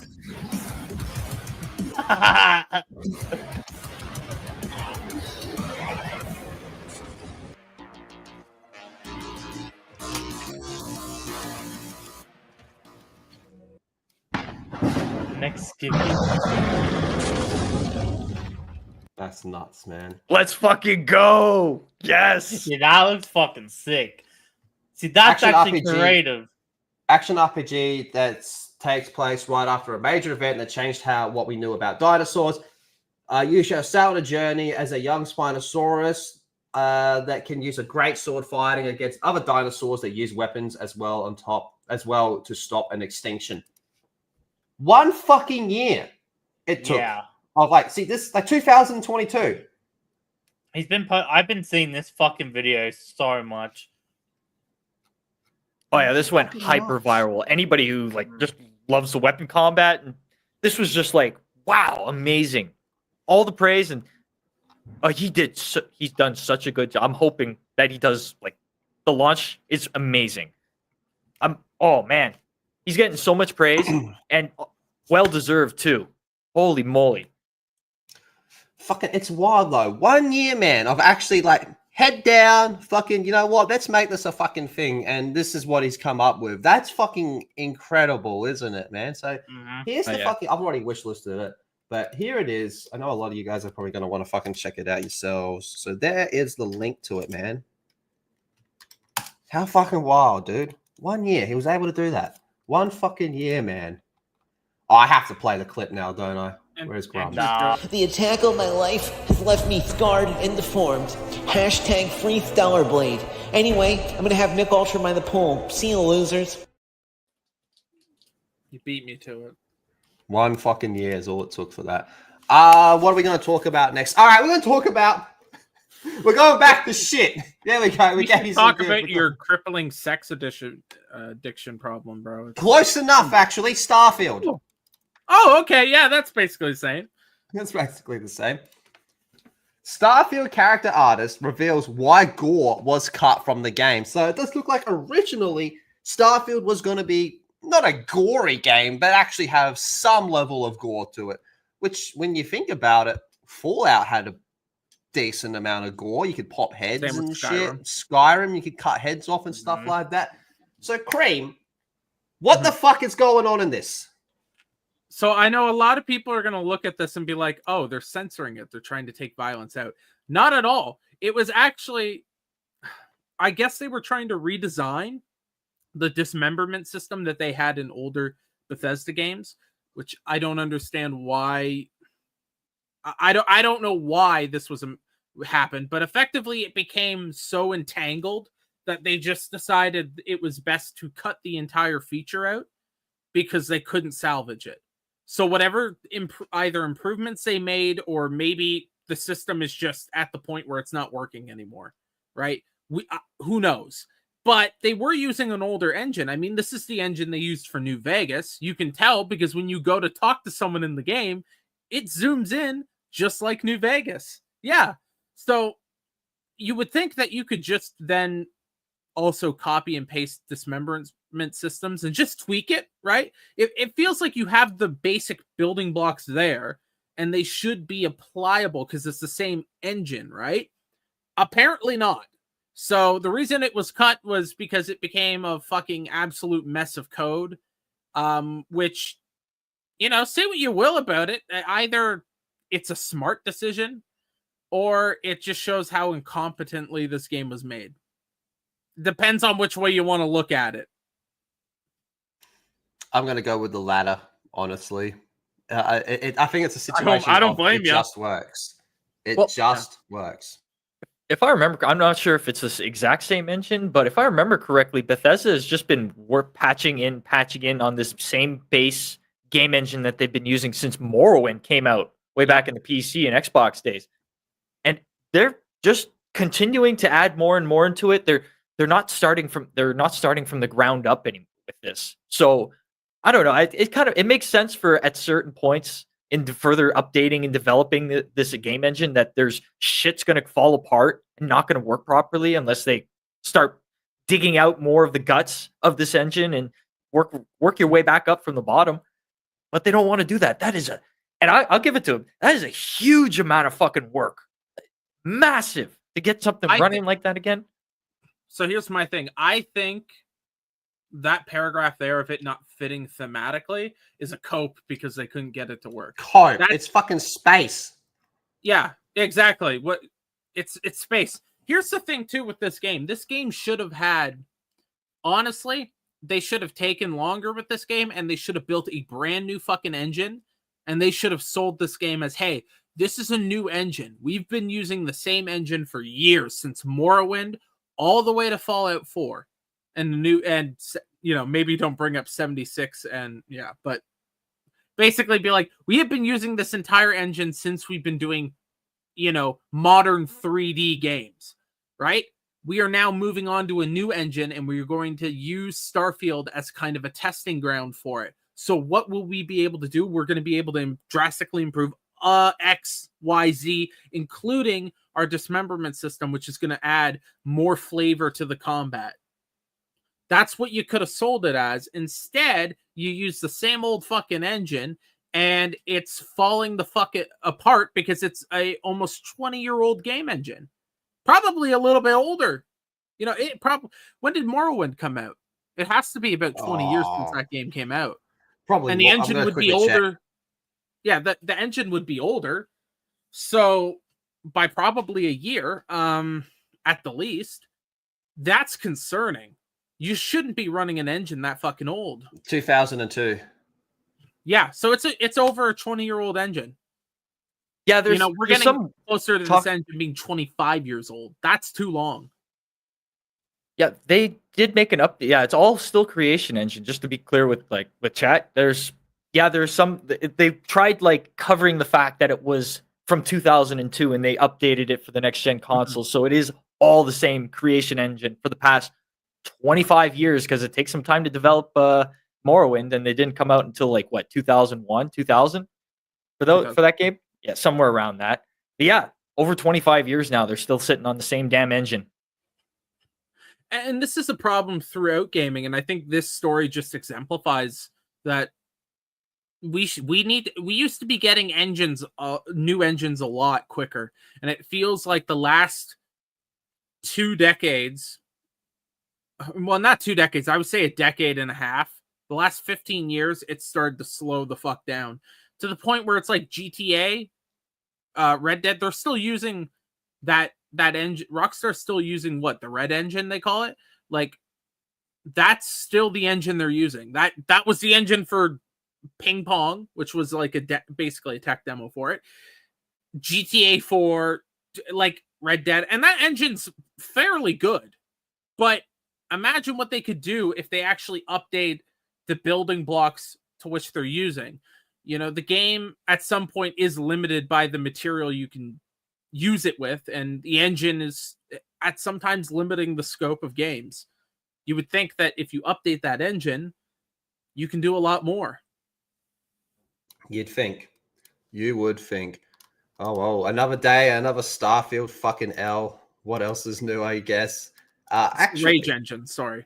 Next skippy.
That's nuts, man.
Let's fucking go. Yes.
Yeah, that looks fucking sick. See, that's
Action
actually
RPG.
creative.
Action RPG that takes place right after a major event that changed what we knew about dinosaurs. You shall sail on a journey as a young Spinosaurus that can use a great sword fighting against other dinosaurs that use weapons as well to stop an extinction. 1 fucking year it took.
Yeah.
Of like, see this like 2022.
I've been seeing this fucking video so much.
Oh yeah, this went
Fucking
hyper
nuts.
viral. Anybody who like just loves the weapon combat, and this was just like, wow, amazing. All the praise, and he's done such a good job. I'm hoping that he does like the launch is amazing. Oh man, he's getting so much praise and well deserved too. Holy moly.
Fucking, it's wild though. 1 year, man, of actually like head down, fucking, you know what? Let's make this a fucking thing. And this is what he's come up with. That's fucking incredible, isn't it, man? So here's the fucking, I've already wishlisted it, but here it is. I know a lot of you guys are probably going to want to fucking check it out yourselves. So there is the link to it, man. How fucking wild, dude. 1 year. He was able to do that. 1 fucking year, man. Oh, I have to play the clip now, don't I? Where's Grumps?
The attack on my life has left me scarred and deformed. Hashtag free Stellar Blade. Anyway, I'm gonna have Nick Ultra by the pool. See you, losers.
You beat me to it.
1 fucking year is all it took for that. What are we going to talk about next? All right, we're going to talk about... We're going back to shit. There we go.
We can talk about your crippling sex addiction problem, bro.
Close enough, actually. Starfield.
Oh, okay. Yeah, that's basically the same.
That's basically the same. Starfield character artist reveals why gore was cut from the game. So it does look like originally Starfield was going to be not a gory game, but actually have some level of gore to it. Which, when you think about it, Fallout had a decent amount of gore. You could pop heads and shit. Skyrim, you could cut heads off and stuff like that. So, Cream, what the fuck is going on in this?
So I know a lot of people are going to look at this and be like, oh, they're censoring it. They're trying to take violence out. Not at all. It was actually, I guess they were trying to redesign the dismemberment system that they had in older Bethesda games, which I don't understand why. I don't know why this was happened, but effectively it became so entangled that they just decided it was best to cut the entire feature out because they couldn't salvage it. So whatever either improvements they made, or maybe the system is just at the point where it's not working anymore, right? Who knows? But they were using an older engine. I mean, this is the engine they used for New Vegas. You can tell because when you go to talk to someone in the game, it zooms in just like New Vegas. Yeah. So you would think that you could just then also copy and paste dismemberment systems and just tweak it, right? It feels like you have the basic building blocks there and they should be applicable because it's the same engine, right? Apparently not. So the reason it was cut was because it became a fucking absolute mess of code, which, you know, say what you will about it. Either it's a smart decision or it just shows how incompetently this game was made. Depends on which way you want to look at it.
I'm going to go with the latter, honestly. I think it's a situation
I don't blame
it
you.
just works. It just works.
If I remember, I'm not sure if it's this exact same engine, but if I remember correctly, Bethesda has just been patching in on this same base game engine that they've been using since Morrowind came out way back in the PC and Xbox days. And they're just continuing to add more and more into it. They're not starting from the ground up anymore with this. So I don't know. It makes sense for at certain points in further updating and developing this game engine that there's shit's going to fall apart and not going to work properly unless they start digging out more of the guts of this engine and work your way back up from the bottom. But they don't want to do that. And I'll give it to them. That is a huge amount of fucking work. Massive to get something running like that again.
So here's my thing. I think that paragraph there of it not fitting thematically is a cope because they couldn't get it to work.
Cope. It's fucking space.
Yeah, exactly. It's space. Here's the thing too with this game. This game should have had, honestly, they should have taken longer with this game and they should have built a brand new fucking engine and they should have sold this game as, hey, this is a new engine. We've been using the same engine for years since Morrowind all the way to Fallout 4. And maybe don't bring up 76 but basically be like, we have been using this entire engine since we've been doing modern 3D games, right? We are now moving on to a new engine, and we're going to use Starfield as kind of a testing ground for it. So what will we be able to do? We're going to be able to drastically improve X, Y, Z, including our dismemberment system, which is going to add more flavor to the combat. That's what you could have sold it as. Instead, you use the same old fucking engine, and it's falling the fuck apart because it's a almost 20-year-old game engine. Probably a little bit older. It probably. When did Morrowind come out? It has to be about 20 years since that game came out.
Probably.
And the engine would be older. Check. Yeah, the engine would be older. So by probably a year, at the least, that's concerning. You shouldn't be running an engine that fucking old.
2002.
Yeah, so it's over a 20-year-old engine.
Yeah,
we're getting closer to this engine being 25 years old. That's too long.
Yeah, they did make an update. Yeah, it's all still Creation Engine. Just to be clear with chat, there's some. They tried covering the fact that it was from 2002, and they updated it for the next gen consoles. So it is all the same Creation Engine for the past 25 years because it takes some time to develop Morrowind, and they didn't come out until 2001, 2000 for that game. Yeah, somewhere around that. But yeah, over 25 years now, they're still sitting on the same damn engine.
And this is a problem throughout gaming, and I think this story just exemplifies that we used to be getting new engines a lot quicker, and it feels like the last 2 decades, well, not 2 decades, I would say a decade and a half, the last 15 years, it started to slow the fuck down to the point where it's like GTA, Red Dead, they're still using that engine. Rockstar's still using the Red Engine, they call it. That's still the engine they're using. That was the engine for Ping Pong, which was basically a tech demo for it. GTA 4, Red Dead, and that engine's fairly good. But imagine what they could do if they actually update the building blocks to which they're using. The game at some point is limited by the material you can use it with, and the engine is at sometimes limiting the scope of games. You would think that if you update that engine, you can do a lot more.
You'd think. You would think. Oh, well, another day, another Starfield fucking L. What else is new, I guess? Actually,
Rage Engine, sorry.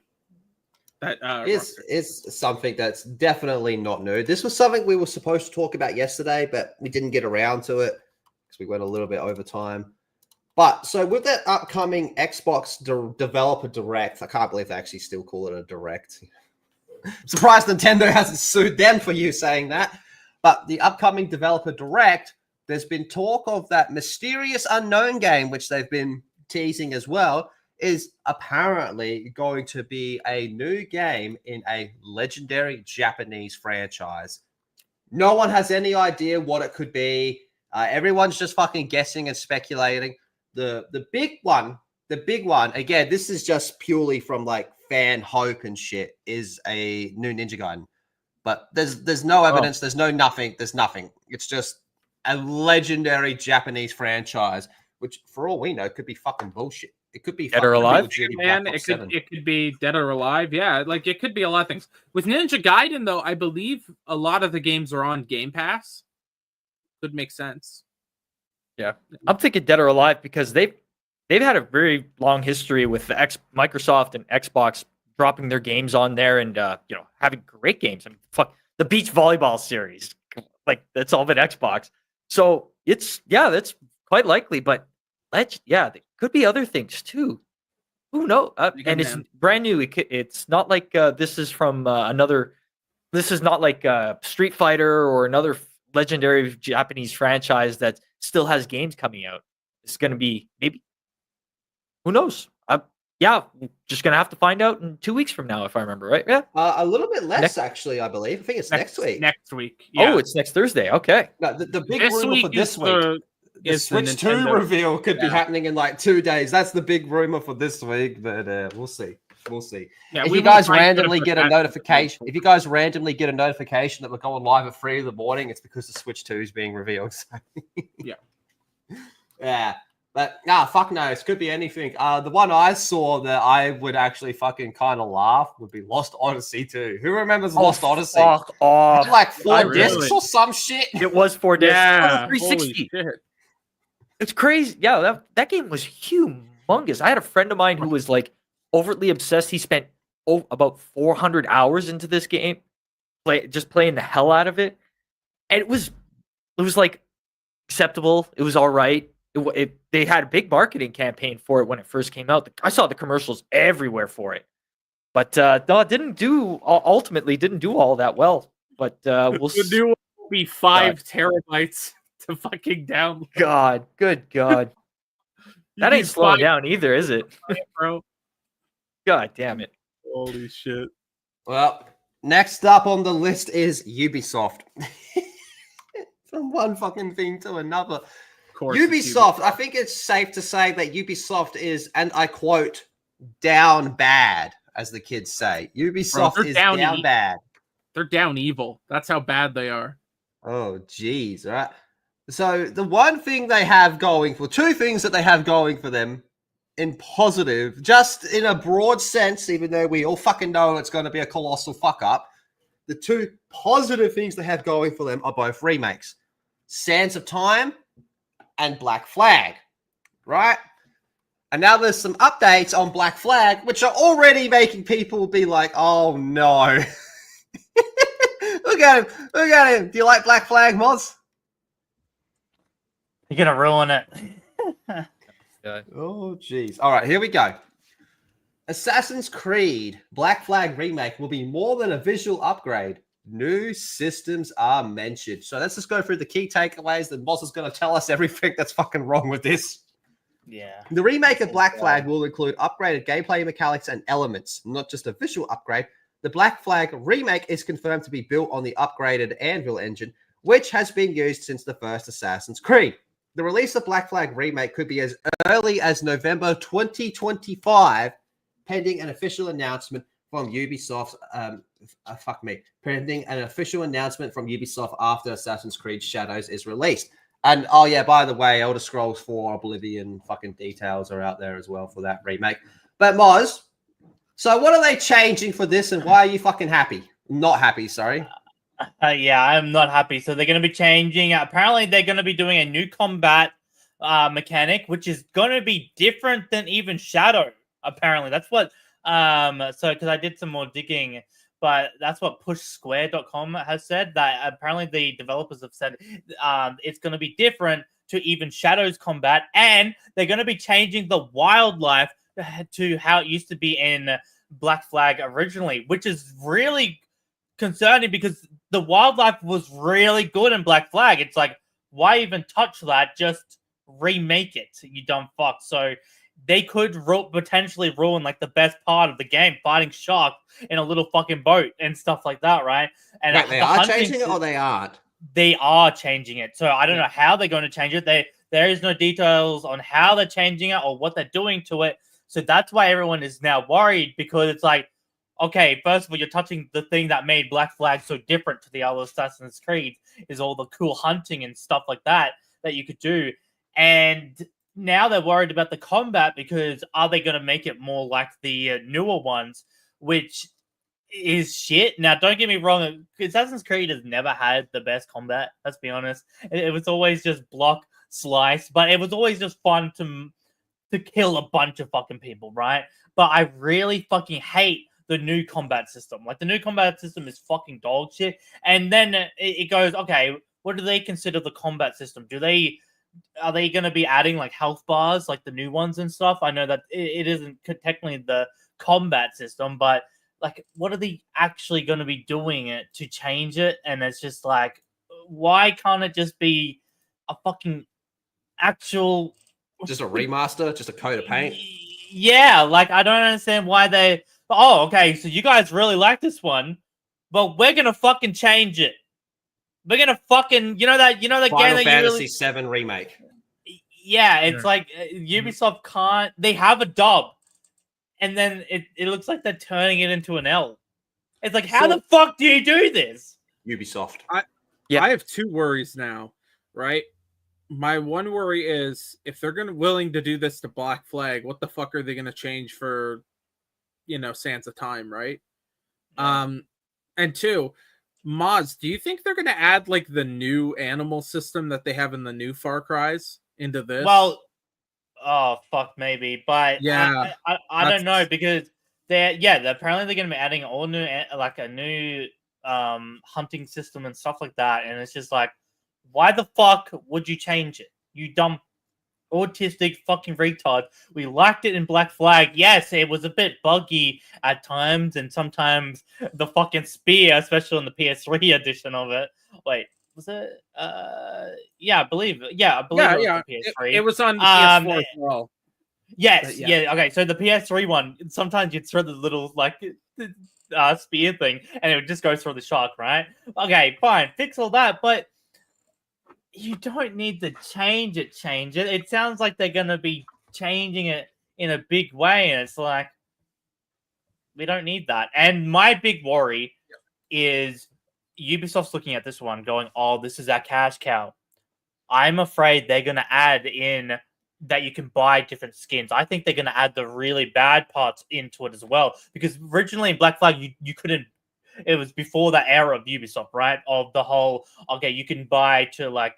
That
is something that's definitely not new. This was something we were supposed to talk about yesterday, but we didn't get around to it because we went a little bit over time. But so with that upcoming Xbox Developer Direct, I can't believe they actually still call it a Direct. I'm surprised Nintendo hasn't sued them for you saying that. But the upcoming Developer Direct, there's been talk of that mysterious unknown game, which they've been teasing as well, is apparently going to be a new game in a legendary Japanese franchise. No one has any idea what it could be. Everyone's just fucking guessing and speculating. The big one, again, this is just purely from fan hope and shit, is a new Ninja Gaiden. But there's no evidence, there's nothing. It's just a legendary Japanese franchise, which for all we know could be fucking bullshit. It could be
Dead or Alive,
man. It could be Dead or Alive. Yeah, it could be a lot of things. With Ninja Gaiden, though, I believe a lot of the games are on Game Pass. Could make sense.
Yeah, I'm thinking Dead or Alive because they've had a very long history with the Microsoft and Xbox dropping their games on there and having great games. I mean, fuck the beach volleyball series, that's all been Xbox. So that's quite likely, but there could be other things too. Who knows? And it's brand new. It's not like this is from another. This is not like Street Fighter or another legendary Japanese franchise that still has games coming out. It's going to be maybe. Who knows? Just going to have to find out in 2 weeks from now, if I remember right. Yeah,
a little bit less actually. I believe. I think it's next week.
Next week. Yeah.
Oh, it's next Thursday. Okay.
No, the big rumor for this week. The Switch 2 reveal could be happening in 2 days. That's the big rumor for this week, but we'll see. Yeah, if you guys randomly get a notification, that we're going live at 3 a.m, it's because the Switch 2 is being revealed. So.
Yeah.
Yeah. But fuck knows. Could be anything. The one I saw that I would actually fucking kind of laugh would be Lost Odyssey too. Who remembers Lost Odyssey?
Fuck off.
Like 4
really?
discs or some shit.
It was 4 discs.
Yeah,
Oh, 360.
holy shit.
It's crazy. Yeah, that game was humongous. I had a friend of mine who was like overtly obsessed. He spent about 400 hours into this game, just playing the hell out of it. And it was like acceptable. It was all right. They had a big marketing campaign for it when it first came out. I saw the commercials everywhere for it, but no, it ultimately didn't do all that well. But we'll
The new one will be 5 terabytes to fucking download.
Good God. That ain't slowing down either, is it?
Bro.
God damn it.
Holy shit.
Well, next up on the list is Ubisoft. From one fucking thing to another.
Of course, it's
Ubisoft, I think it's safe to say that Ubisoft is, and I quote, down bad, as the kids say. Ubisoft
Bro,
is down bad.
They're down evil. That's how bad they are.
Oh, geez. All right. So the one thing they have going for, 2 things that they have going for them in positive, just in a broad sense, even though we all fucking know it's going to be a colossal fuck up, the 2 positive things they have going for them are both remakes. Sands of Time and Black Flag, right? And now there's some updates on Black Flag, which are already making people be like, oh no. Look at him. Do you like Black Flag, Moz?
You're gonna ruin it.
Oh, jeez. All right, here we go. Assassin's Creed Black Flag Remake will be more than a visual upgrade. New systems are mentioned. So let's just go through the key takeaways. Then Moz is going to tell us everything that's fucking wrong with this.
Yeah.
The remake of Black Flag will include upgraded gameplay mechanics and elements, not just a visual upgrade. The Black Flag remake is confirmed to be built on the upgraded Anvil engine, which has been used since the first Assassin's Creed. The release of Black Flag remake could be as early as November 2025, pending an official announcement from Ubisoft. Pending an official announcement from Ubisoft after Assassin's Creed Shadows is released. And oh yeah, by the way, Elder Scrolls 4 Oblivion fucking details are out there as well for that remake. But Moz, so what are they changing for this, and why are you fucking happy? Not happy, sorry.
Yeah, I'm not happy. So they're going to be changing. Apparently, they're going to be doing a new combat mechanic, which is going to be different than even Shadow. Apparently, that's what. So because I did some more digging, but that's what PushSquare.com has said. That apparently the developers have said it's going to be different to even Shadow's combat, and they're going to be changing the wildlife to how it used to be in Black Flag originally, which is really concerning because the wildlife was really good in Black Flag. It's like, why even touch that? Just remake it, you dumb fuck. So they could potentially ruin like the best part of the game, fighting sharks in a little fucking boat and stuff like that, right? And
Wait, they are changing it or they aren't?
They are changing it. So I don't know how they're going to change it. There is no details on how they're changing it or what they're doing to it. So that's why everyone is now worried, because it's like, okay, first of all, you're touching the thing that made Black Flag so different to the other Assassin's Creed, is all the cool hunting and stuff like that you could do. And now they're worried about the combat, because are they going to make it more like the newer ones, which is shit. Now, don't get me wrong, Assassin's Creed has never had the best combat, let's be honest. It was always just block, slice, but it was always just fun to kill a bunch of fucking people, right? But I really fucking hate the new combat system. Like, the new combat system is fucking dog shit. And then it goes, okay, what do they consider the combat system? Are they going to be adding like health bars, like the new ones and stuff? I know that it isn't technically the combat system, but like, what are they actually going to be doing it to change it? And it's just like, why can't it just be a fucking actual,
just a remaster, just a coat of paint?
Yeah, like, I don't understand why they. Oh, okay, so you guys really like this one, but we're gonna fucking change it. We're gonna fucking, you know that
Final
game that
Fantasy
you really...
VII remake.
Yeah, it's like Ubisoft can't. They have a dub, and then it looks like they're turning it into an L. It's like, how the fuck do you do this?
Ubisoft.
I have 2 worries now, right? My one worry is if they're willing to do this to Black Flag, what the fuck are they gonna change for, Sands of Time, right?
Yeah.
And two, mods. Do you think they're gonna add like the new animal system that they have in the new Far Cries into this?
Well, oh fuck, maybe, but
Yeah,
I don't know because they're apparently they're gonna be adding all new like a new hunting system and stuff like that, and it's just like, why the fuck would you change it? You dumb autistic fucking retard. We liked it in Black Flag. Yes, it was a bit buggy at times, and sometimes the fucking spear, especially on the PS3 edition of it. Wait, was it? Yeah, I believe. Yeah, I believe it was the PS3.
It was on PS4 as well.
Yes, yeah. Okay, so the PS3 one, sometimes you'd throw the little like spear thing, and it would just go through the shark, right? Okay, fine, fix all that, but you don't need to change it. It sounds like they're gonna be changing it in a big way, and it's like we don't need that. And my big worry is Ubisoft's looking at this one, going, "Oh, this is our cash cow." I'm afraid they're gonna add in that you can buy different skins. I think they're gonna add the really bad parts into it as well, because originally in Black Flag you couldn't. It was before the era of Ubisoft, right? Of the whole, okay, you can buy to like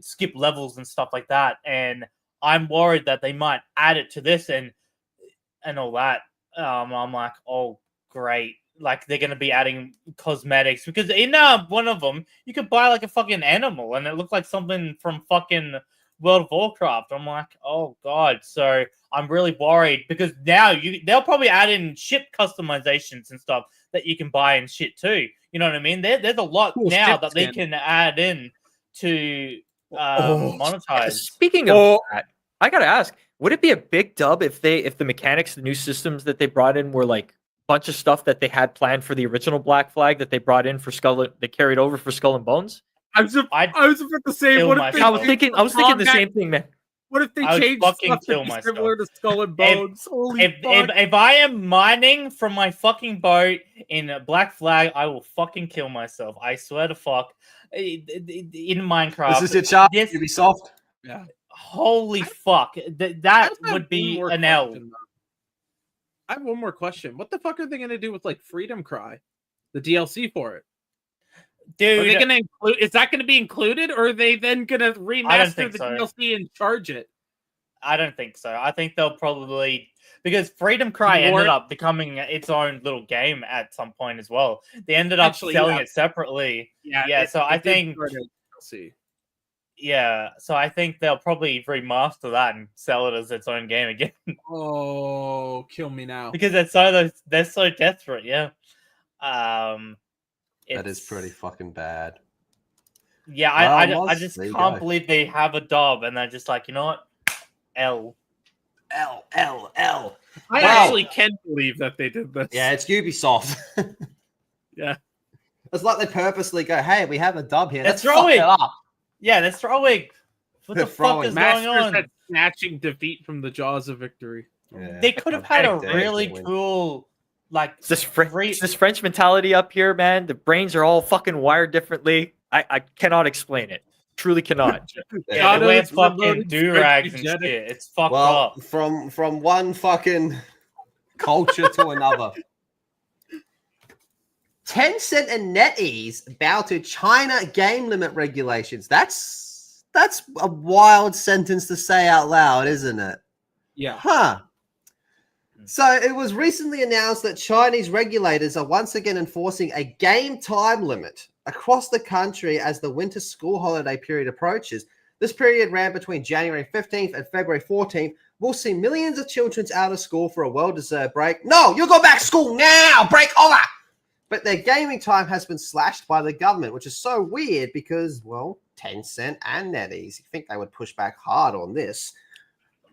skip levels and stuff like that. And I'm worried that they might add it to this and all that. I'm like, oh, great. Like they're going to be adding cosmetics because in one of them, you could buy like a fucking animal and it looked like something from fucking World of Warcraft. I'm like, oh God. So I'm really worried because now they'll probably add in ship customizations and stuff that you can buy and shit too. You know what I mean? There's a lot
cool
now that
skin.
they can add in to monetize.
Speaking of that, I gotta ask, would it be a big dub if the mechanics, the new systems that they brought in were like a bunch of stuff that they had planned for the original Black Flag that they brought in for they carried over for Skull and Bones?
I was about to say, what if
I was thinking the same thing, man.
What if they change stuff to be similar to Skull and Bones?
If I am mining from my fucking boat in Black Flag, I will fucking kill myself. I swear to fuck. In Minecraft.
This is your chance, Ubisoft.
Yeah.
Holy fuck. That would be an L.
I have one more question. What the fuck are they going to do with like Freedom Cry? The DLC for it?
Dude,
are they going to include? Is that going to be included, or are they then going to remaster the DLC and charge it?
I don't think so. I think they'll probably because Freedom Cry ended up becoming its own little game at some point as well. They ended up selling it separately. Yeah. So I think DLC. Yeah, so I think they'll probably remaster that and sell it as its own game again.
Oh, kill me now!
Because they're so desperate. Yeah.
That is pretty fucking bad.
Yeah, I just can't believe they have a dub and they're just like, you know what? L.
I actually can believe that they did this.
Yeah, it's Ubisoft.
Yeah.
It's like they purposely go, hey, we have a dub here.
Let's throw it up. Yeah, that's throwing. What the fuck is going on?
Snatching defeat from the jaws of victory.
Yeah.
They could have had a really cool, like
this French mentality up here, man. The brains are all fucking wired differently. I cannot explain it. Truly cannot.
Yeah, they wear fucking do-rags and shit. It's fucked up.
From one fucking culture to another. Tencent and NetEase bow to China game limit regulations. That's a wild sentence to say out loud, isn't it?
Yeah.
Huh. So it was recently announced that Chinese regulators are once again enforcing a game time limit across the country as the winter school holiday period approaches. This period ran between January 15th and February 14th. We'll see millions of children out of school for a well-deserved break. No, you go back to school now. Break over. But their gaming time has been slashed by the government, which is so weird because, well, Tencent and NetEase, you think they would push back hard on this.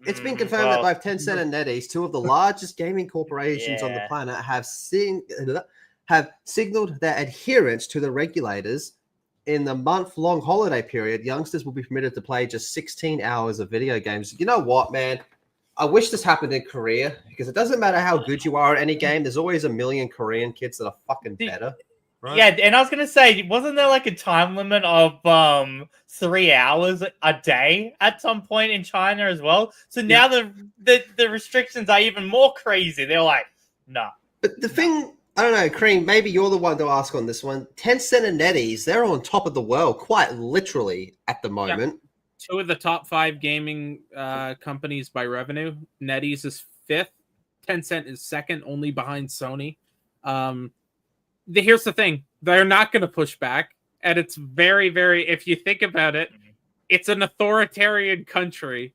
It's been confirmed that both Tencent and NetEase, two of the largest gaming corporations on the planet, have signaled their adherence to the regulators. In the month-long holiday period, youngsters will be permitted to play just 16 hours of video games. You know what, man? I wish this happened in Korea because it doesn't matter how good you are at any game. There's always a million Korean kids that are fucking better, right?
Yeah, and I was gonna say, wasn't there like a time limit of 3 hours a day at some point in China as well? So now the restrictions are even more crazy. They're like, no.
But the thing, I don't know, Cream, maybe you're the one to ask on this one. Tencent and NetEase, they're on top of the world, quite literally, at the moment.
Two of the top 5 gaming companies by revenue. NetEase is 5th. Tencent is 2nd, only behind Sony. Here's the thing. They're not going to push back. And it's very, very, if you think about it, it's an authoritarian country.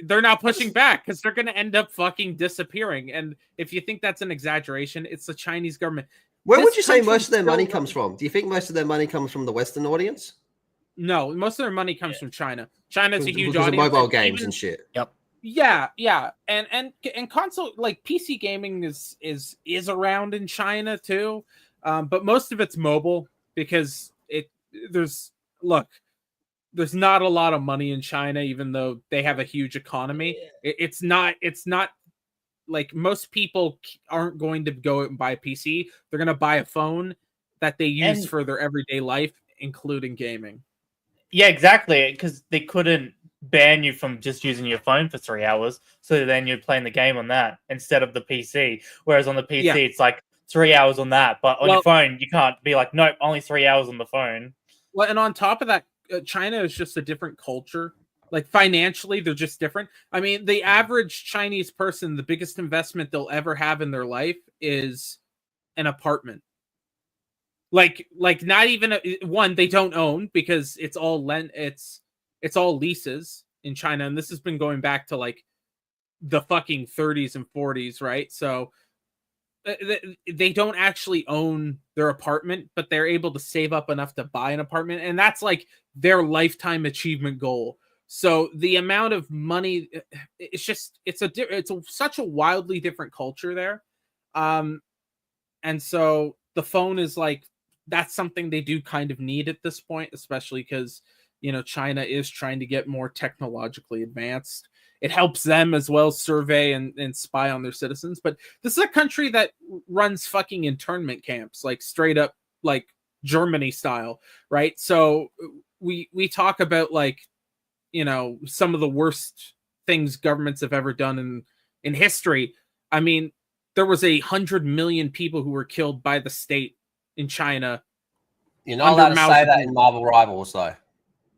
They're not pushing back because they're going to end up fucking disappearing. And if you think that's an exaggeration, it's the Chinese government.
Where would you say most of their money comes from? Do you think most of their money comes from the Western audience?
No, most of their money comes from China. China's a huge
Because
audience.
of mobile games and shit.
Yep.
Yeah. And console, like PC gaming is around in China too. But most of it's mobile because there's not a lot of money in China, even though they have a huge economy. It's not like most people aren't going to go and buy a PC. They're going to buy a phone that they use for their everyday life, including gaming.
Yeah, exactly. Because they couldn't ban you from just using your phone for 3 hours. So then you're playing the game on that instead of the PC. Whereas on the PC, it's like 3 hours on that. But on your phone, you can't be like, nope, only 3 hours on the phone.
Well, and on top of that, China is just a different culture. Like financially, they're just different. I mean, the average Chinese person, the biggest investment they'll ever have in their life is an apartment. Like not even one they don't own because it's all it's all leases in China, and this has been going back to like the fucking 30s and 40s, right? So they don't actually own their apartment, but they're able to save up enough to buy an apartment, and that's like their lifetime achievement goal. So the amount of money, it's such a wildly different culture there, and so the phone is like that's something they do kind of need at this point, especially because China is trying to get more technologically advanced. It helps them as well survey and spy on their citizens. But this is a country that runs fucking internment camps, like straight up like Germany style, right? So we talk about like, some of the worst things governments have ever done in history. I mean, there was 100 million people who were killed by the state in China.
You're not allowed to say that in Marvel Rivals, though.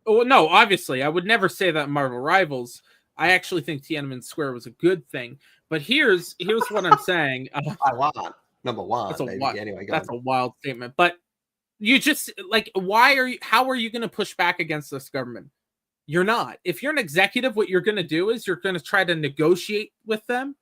Oh, no, obviously. I would never say that in Marvel Rivals. I actually think Tiananmen Square was a good thing. But here's what I'm saying.
Taiwan, number one.
That's a wild statement. But you just, like, how are you going to push back against this government? You're not. If you're an executive, what you're going to do is you're going to try to negotiate with them.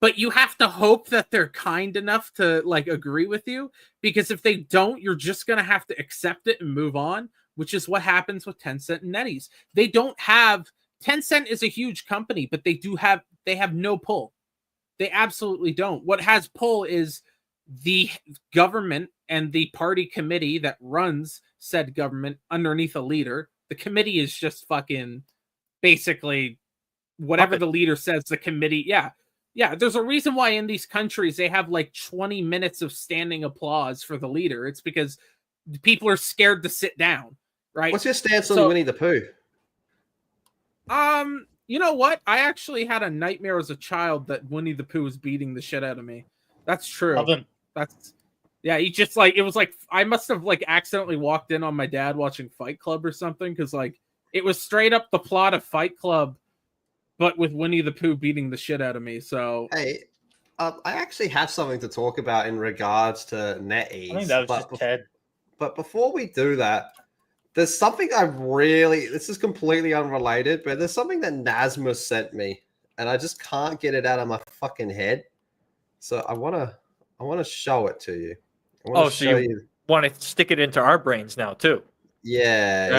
But you have to hope that they're kind enough to like agree with you, because if they don't, you're just going to have to accept it and move on, which is what happens with Tencent and NetEase. Tencent is a huge company, but they have no pull. They absolutely don't. What has pull is the government and the party committee that runs said government underneath a leader. The committee is just fucking basically whatever the leader says, the committee. Yeah, there's a reason why in these countries they have like 20 minutes of standing applause for the leader. It's because people are scared to sit down, right?
What's your stance on Winnie the Pooh?
You know what? I actually had a nightmare as a child that Winnie the Pooh was beating the shit out of me. That's true. He just like, it was like, I must have like accidentally walked in on my dad watching Fight Club or something, because like it was straight up the plot of Fight Club, but with Winnie the Pooh beating the shit out of me. So
hey, I actually have something to talk about in regards to NetEase.
I think that was just Ted.
But before we do that, there's something this is completely unrelated, but there's something that Nasmus sent me, and I just can't get it out of my fucking head. So I wanna show it to you.
You want to stick it into our brains now too?
Yeah.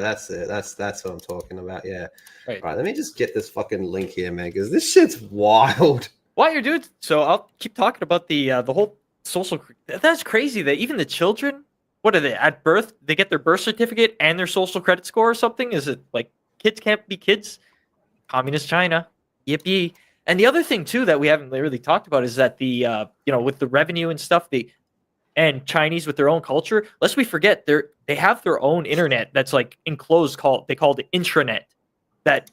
That's it. That's what I'm talking about. Yeah. Right. Let me just get this fucking link here, man, because this shit's wild.
While you're doing so, I'll keep talking about the whole social. That's crazy that even the children, what are they at birth? They get their birth certificate and their social credit score or something. Is it like kids can't be kids? Communist China, yippee. And the other thing too that we haven't really talked about is that the with the revenue and stuff, and Chinese with their own culture, lest we forget they have their own internet that's like enclosed they call it intranet that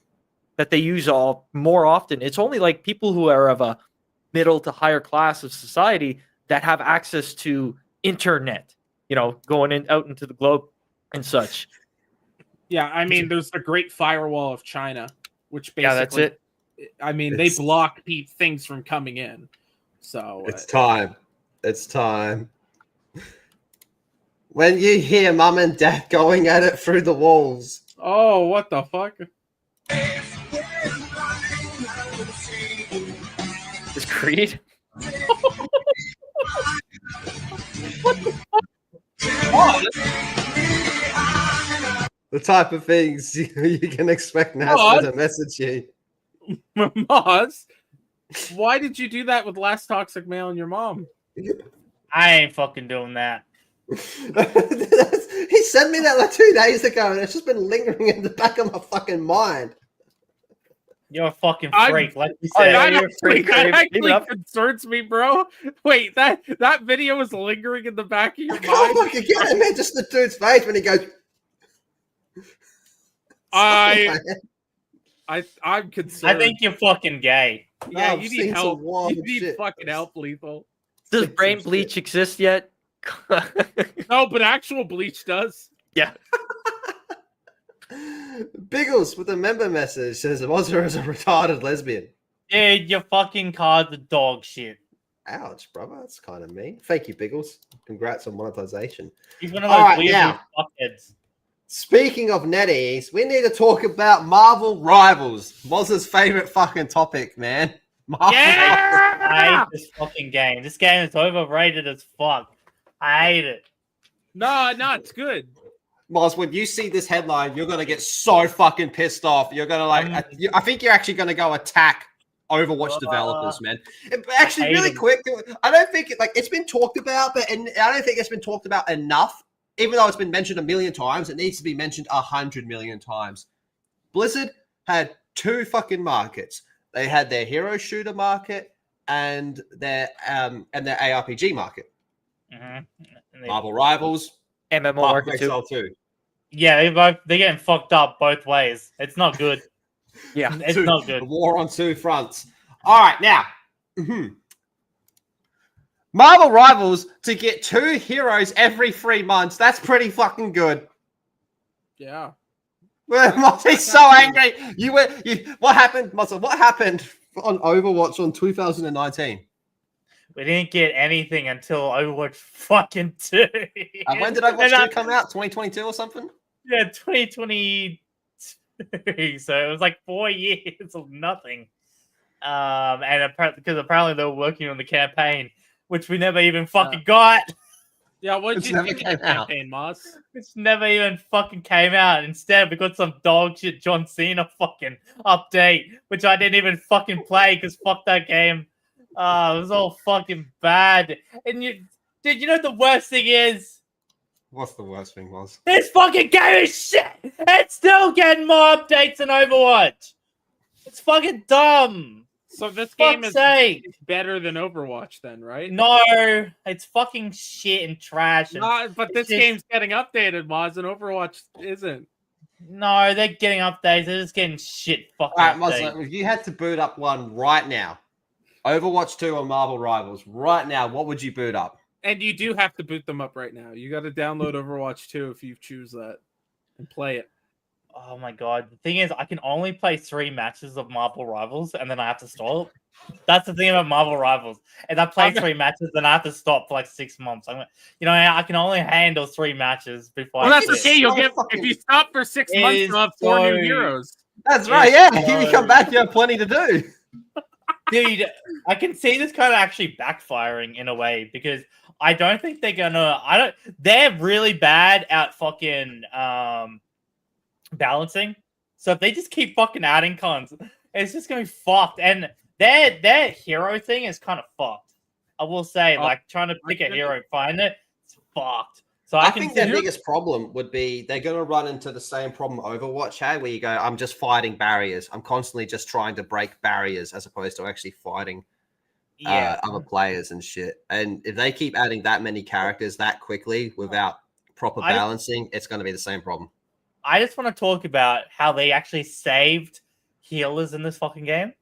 they use all more often. It's only like people who are of a middle to higher class of society that have access to internet, going out into the globe and such.
Yeah, I mean, there's the Great Firewall of China, which basically,
Yeah, that's it.
I mean, they block things from coming in. So
it's time. It's time. When you hear mum and dad going at it through the walls.
Oh, what the fuck?
Is Creed?
The type of things you can expect NASA to message you.
Moz, why did you do that with Last Toxic Male and your mom?
I ain't fucking doing that.
He sent me that like 2 days ago, and it's just been lingering in the back of my fucking mind.
You're a fucking freak, like you
Oh,
said.
that actually concerns me, bro. Wait, that video was lingering in the back of your mind.
I can't fucking get it, man. Just the dude's face when he goes.
I'm concerned.
I think you're fucking gay.
Yeah,
I've
you
seen
need
some
help.
wild
You need
shit.
fucking help, Lethal.
Does brain bleach exist yet?
No, but actual bleach does.
Yeah.
Biggles with a member message says Mozza is a retarded lesbian.
Dude, your fucking card's a dog shit.
Ouch, brother. That's kind of mean. Thank you, Biggles. Congrats on monetization.
He's one of
All
those
right,
weird
now.
fuckheads.
Speaking of NetEase, we need to talk about Marvel Rivals. Mozza's favorite fucking topic, man. Marvel
I hate this fucking game. This game is overrated as fuck. I hate it.
No, it's good.
Moz, when you see this headline, you're gonna get so fucking pissed off. You're gonna I think you're actually gonna go attack Overwatch developers, man. Actually, really quick, I don't think it's been talked about, but I don't think it's been talked about enough. Even though it's been mentioned 1 million times, it needs to be mentioned 100 million times. Blizzard had 2 fucking markets. They had their hero shooter market and their ARPG market.
Mm-hmm.
Marvel Rivals,
MMO market too.
too.
Yeah, they're getting fucked up both ways. It's not good.
Yeah,
it's not good.
War on 2 fronts. All right, now. Marvel Rivals to get 2 heroes every 3 months. That's pretty fucking good.
Yeah.
He's so angry. What happened, Muscle? What happened on Overwatch on 2019?
We didn't get anything until Overwatch fucking 2.
When did Overwatch 2 come out? 2022 or something?
Yeah, 2022. So it was like 4 years of nothing. And apparently they were working on the campaign, which we never even fucking got.
Yeah, what did you think of the campaign, Moss?
It's never even fucking came out. Instead, we got some dog shit John Cena fucking update, which I didn't even fucking play because fuck that game. It was all fucking bad. And dude, you know what the worst thing is?
What's the worst thing, was?
This fucking game is shit! It's still getting more updates than Overwatch! It's fucking dumb!
So this game is
sake.
better than Overwatch then, right?
No, it's fucking shit and trash. And
but this game's getting updated, Moz, and Overwatch isn't.
No, they're getting updates. They're just getting shit fucking
All right,
updates.
Moz, if you had to boot up one right now, Overwatch 2 or Marvel Rivals, right now, what would you boot up?
And you do have to boot them up right now. You got to download Overwatch 2 if you choose that and play it.
Oh my god. The thing is, I can only play 3 matches of Marvel Rivals and then I have to stop. That's the thing about Marvel Rivals. And I play 3 matches and I have to stop for like 6 months. I can only handle 3 matches before
Well, that's okay. You'll get if you stop for 6 months, you'll have 4 new heroes.
That's right, yeah. If you come back, you have plenty to do.
Dude, I can see this kind of actually backfiring in a way because I don't think they're gonna. They're really bad at fucking balancing. So if they just keep fucking adding cons, it's just gonna be fucked. And their hero thing is kind of fucked. I will say, like trying to pick a hero, find it, it's fucked. So
I
can
think
see
their biggest problem would be they're going to run into the same problem Overwatch had, where you go, I'm just fighting barriers. I'm constantly just trying to break barriers as opposed to actually fighting other players and shit. And if they keep adding that many characters that quickly without proper balancing, it's going to be the same problem.
I just want to talk about how they actually saved healers in this fucking game.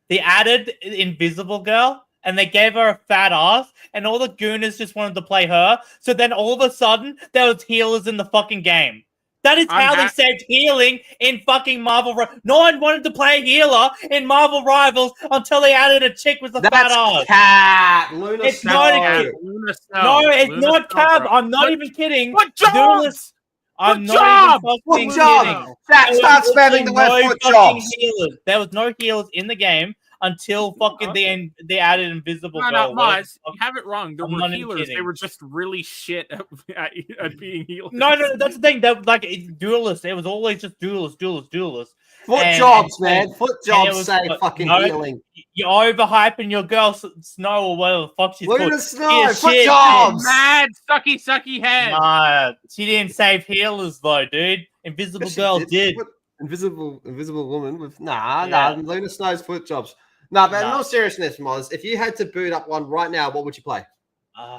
They added Invisible Girl, and they gave her a fat ass, and all the gooners just wanted to play her. So then all of a sudden, there was healers in the fucking game. That is how they saved healing in fucking Marvel. No one wanted to play a healer in Marvel Rivals until they added a chick with a fat ass.
Cat. Luna
It's
Snow.
not a kid.
Luna Snow.
No, it's
Luna
not
Snow,
Cab.
bro.
I'm not even kidding.
What jobs?
Duelist. I'm
What
not
job?
even fucking
What job?
kidding.
Chat, start spamming the word foot
fucking
jobs.
healers. There was no healers in the game until fucking they added Invisible
No,
Girl.
Maz, you have it wrong. There
I'm
were
not even
healers. They
kidding.
were just really shit at being healers.
No, that's the thing. That like duelists. It was always just duelists.
Foot
And-
jobs,
and-
man. Foot
and it
jobs
was-
say fucking
no,
healing.
You're overhyping your girl Snow or whatever the fuck she's
Luna
called.
Snow,
She is
foot
shit,
jobs.
Mad sucky head.
Nah, she didn't save healers though, dude. Invisible
Yes, she
Girl did.
Invisible woman with
Yeah.
Luna Snow's foot jobs. Nah, but in
Nah.
all seriousness, Moz, if you had to boot up one right now, what would you play?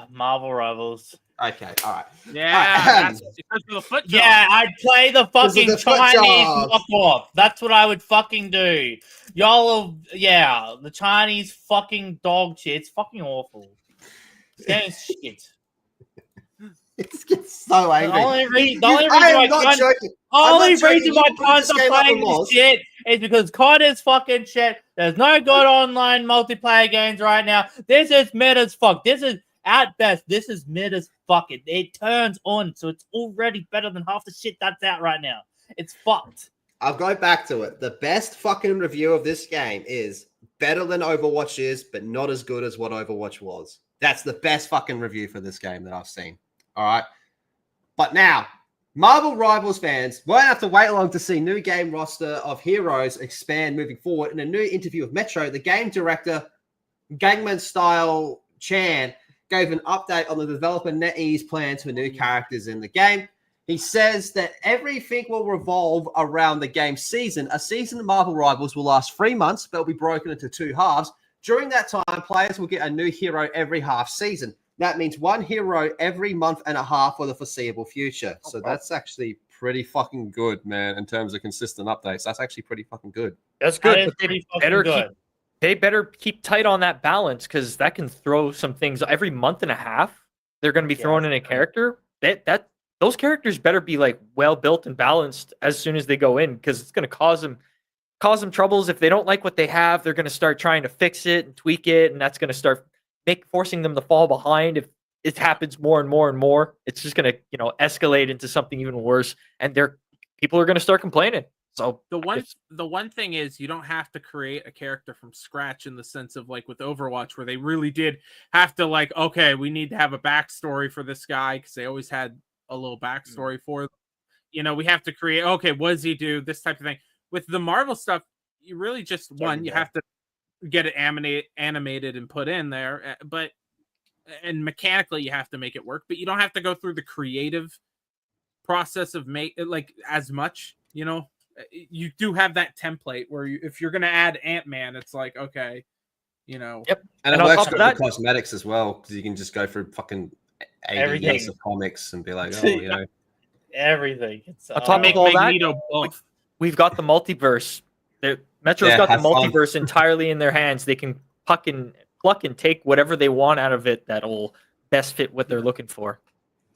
Marvel Rivals.
Okay, all right.
Yeah, that's because of the foot job.
Yeah, I'd play the fucking
the foot
Chinese
jobs.
knockoff. That's what I would fucking do. The Chinese fucking dog shit. It's fucking awful. This game's shit.
It gets so
The
angry.
only reason
I am
I
not
can't
joking.
The
I'm
only
not joking.
reason
You
why
put
I can't
this game
stop
up
playing
on
this
Moz.
shit is because COD is fucking shit. There's no good online multiplayer games right now. This is mid as fuck. This is, at best, this is mid as fuck. It turns on, so it's already better than half the shit that's out right now. It's fucked.
I'll go back to it. The best fucking review of this game is better than Overwatch is, but not as good as what Overwatch was. That's the best fucking review for this game that I've seen. All right. But now, Marvel Rivals fans won't have to wait long to see new game roster of heroes expand moving forward. In a new interview with Metro, the game director, Gangman Style Chan, gave an update on the developer NetEase plans for new characters in the game. He says that everything will revolve around the game season. A season of Marvel Rivals will last 3 months, but will be broken into 2 halves. During that time, players will get a new hero every half season. That means 1 hero every month and a half for the foreseeable future. So that's actually pretty fucking good, man, in terms of consistent updates. That's actually pretty fucking good.
That's
That
good.
is
But they
pretty fucking
better
good.
they better keep tight on that balance, because that can throw some things every month and a half. They're going to be throwing in a character. Those characters better be like well built and balanced as soon as they go in, because it's going to cause them troubles. If they don't like what they have, they're going to start trying to fix it and tweak it, and that's going to start forcing them to fall behind. If it happens more and more and more, it's just going to escalate into something even worse, and people are going to start complaining. So
The one thing is, you don't have to create a character from scratch in the sense of like with Overwatch, where they really did have to like, okay, we need to have a backstory for this guy, because they always had a little backstory for them. We have to create, okay, what does he do, this type of thing. With the Marvel stuff, you really just you have to get it animated and put in there, and mechanically you have to make it work, but you don't have to go through the creative process of like as much. You do have that template where if you're going to add Ant-Man, it's like, okay,
Yep.
And it
on
works
top
with
of
the cosmetics as well, because you can just go through fucking 80
Everything.
years of comics and be like,
Everything. It's
On top
make
of all that,
Magneto buff.
we've got the multiverse. Metro's
Yeah,
got the
have fun.
multiverse entirely in their hands. They can pluck and take whatever they want out of it that'll best fit what they're looking for.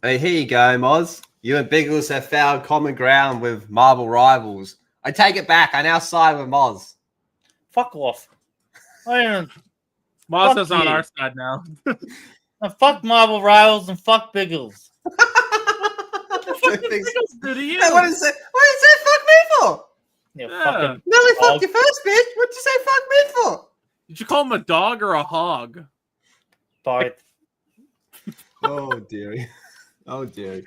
Hey, here you go, Moz. You and Biggles have found common ground with Marvel Rivals. I take it back. I now side with Moz.
fuck off. I don't
Mazda's
fuck
on
you.
our side now.
fuck Marvel Rivals and fuck Biggles.
Two things.
Do to you?
Hey, what did you say fuck me for?
You
Yeah.
fucking
Nelly
dog.
fucked you first, bitch. What'd you say fuck me for?
Did you call him a dog or a hog?
both.
Oh, dearie. Oh, dearie.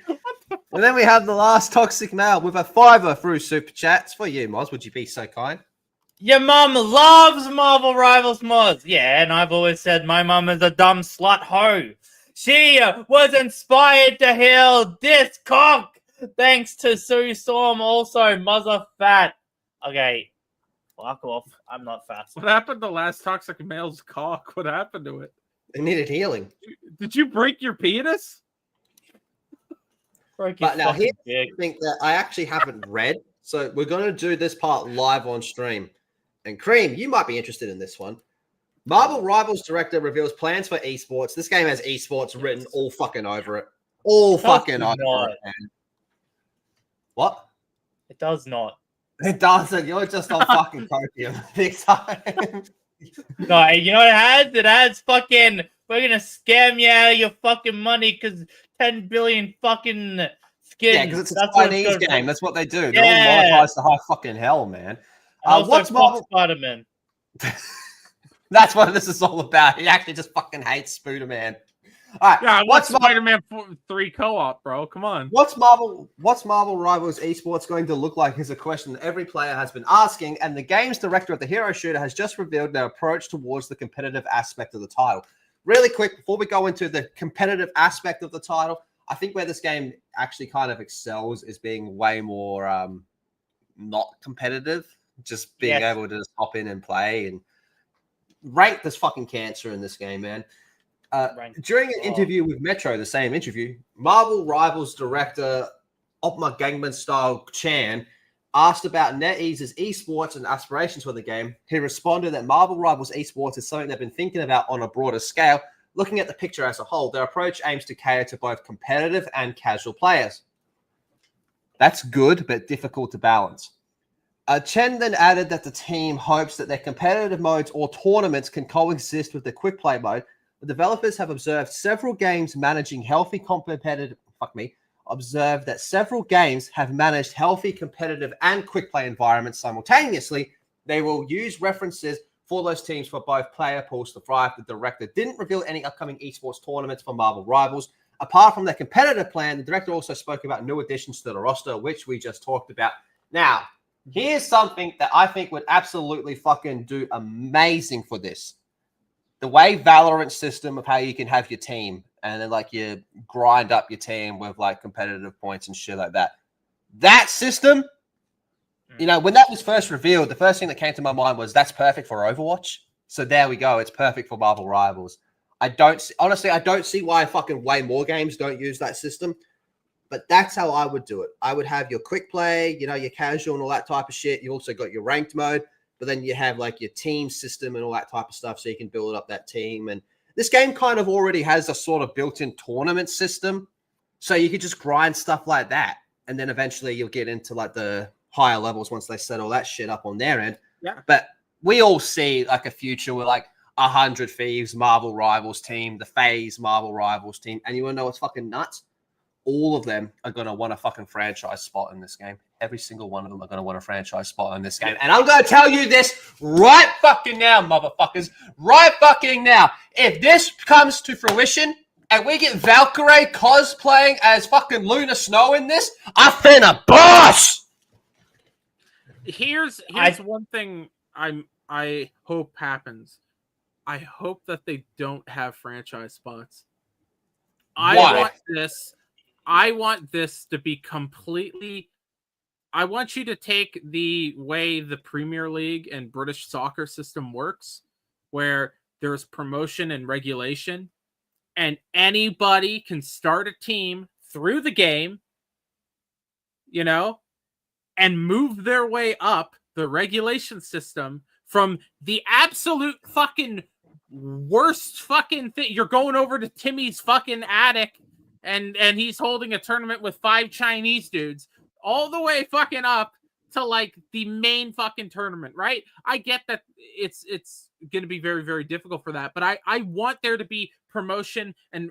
And then we have the last toxic mail with a $5 through Super Chats. For you, Moz, would you be so kind?
Your mum loves Marvel Rivals mods. Yeah, and I've always said my mum is a dumb slut hoe. She was inspired to heal this cock thanks to Sue Storm, also mother fat. Okay, fuck off. I'm not fat.
What happened to last toxic male's cock? What happened to it?
It needed healing.
Did you break your penis?
But now here's something that I actually haven't read. So we're going to do this part live on stream. And Cream, you might be interested in this one. Marvel Rivals director reveals plans for esports. This game has esports written all fucking over it. All fucking over it, man. What?
It does not.
It doesn't. You're just on fucking copium big time.
No, you know what it has? It has fucking, we're gonna scam you out of your fucking money because 10 billion fucking skins.
Yeah, because it's a Chinese game. That's what they do. They're all monetized to high fucking hell, man.
What's Marvel Spider-Man?
That's what this is all about. He actually just fucking hates Spider-Man. All right.
Yeah, what's Spider-Man 3 co-op, bro? Come on.
What's Marvel Rivals Esports going to look like is a question that every player has been asking, and the game's director of the hero shooter has just revealed their approach towards the competitive aspect of the title. Really quick, before we go into the competitive aspect of the title, I think where this game actually kind of excels is being way more not competitive, just being able to just hop in and play. And ranked as fucking cancer in this game, man. During an interview with Metro, the same interview, Marvel Rivals director Opma Gangman Style Chan asked about NetEase's esports and aspirations for the game. He responded that Marvel Rivals esports is something they've been thinking about on a broader scale. Looking at the picture as a whole, their approach aims to cater to both competitive and casual players. That's good, but difficult to balance. Chen then added that the team hopes that their competitive modes or tournaments can coexist with the quick play mode. The developers have observed several games managing healthy competitive. Observed that several games have managed healthy competitive and quick play environments simultaneously. They will use references for those teams for both player pools to thrive. The director didn't reveal any upcoming esports tournaments for Marvel Rivals. Apart from their competitive plan, the director also spoke about new additions to the roster, which we just talked about. Now, here's something that I think would absolutely fucking do amazing for this. The way Valorant system of how you can have your team and then like you grind up your team with like competitive points and shit like that. That system, you know, when that was first revealed, the first thing that came to my mind was that's perfect for Overwatch. So there we go. It's perfect for Marvel Rivals. I don't see why fucking way more games don't use that system. But that's how I would do it. I would have your quick play, you know, your casual and all that type of shit. You also got your ranked mode, but then you have like your team system and all that type of stuff so you can build up that team. And this game kind of already has a sort of built-in tournament system. So you could just grind stuff like that. And then eventually you'll get into like the higher levels once they set all that shit up on their end.
Yeah.
But we all see like a future with like 100 Thieves Marvel Rivals team, the FaZe Marvel Rivals team. And you want to know what's fucking nuts? All of them are going to want a fucking franchise spot in this game. Every single one of them are going to want a franchise spot in this game. And I'm going to tell you this right fucking now, motherfuckers. Right fucking now. If this comes to fruition and we get Valkyrie cosplaying as fucking Luna Snow in this, I finna boss!
Here's one thing I hope happens. I hope that they don't have franchise spots.
Why?
I want this to be completely. I want you to take the way the Premier League and British soccer system works, where there's promotion and regulation, and anybody can start a team through the game, you know, and move their way up the regulation system from the absolute fucking worst fucking thing. You're going over to Timmy's fucking attic and he's holding a tournament with 5 Chinese dudes all the way fucking up to like the main fucking tournament, right? I get that it's going to be very, very difficult for that, but I want there to be promotion and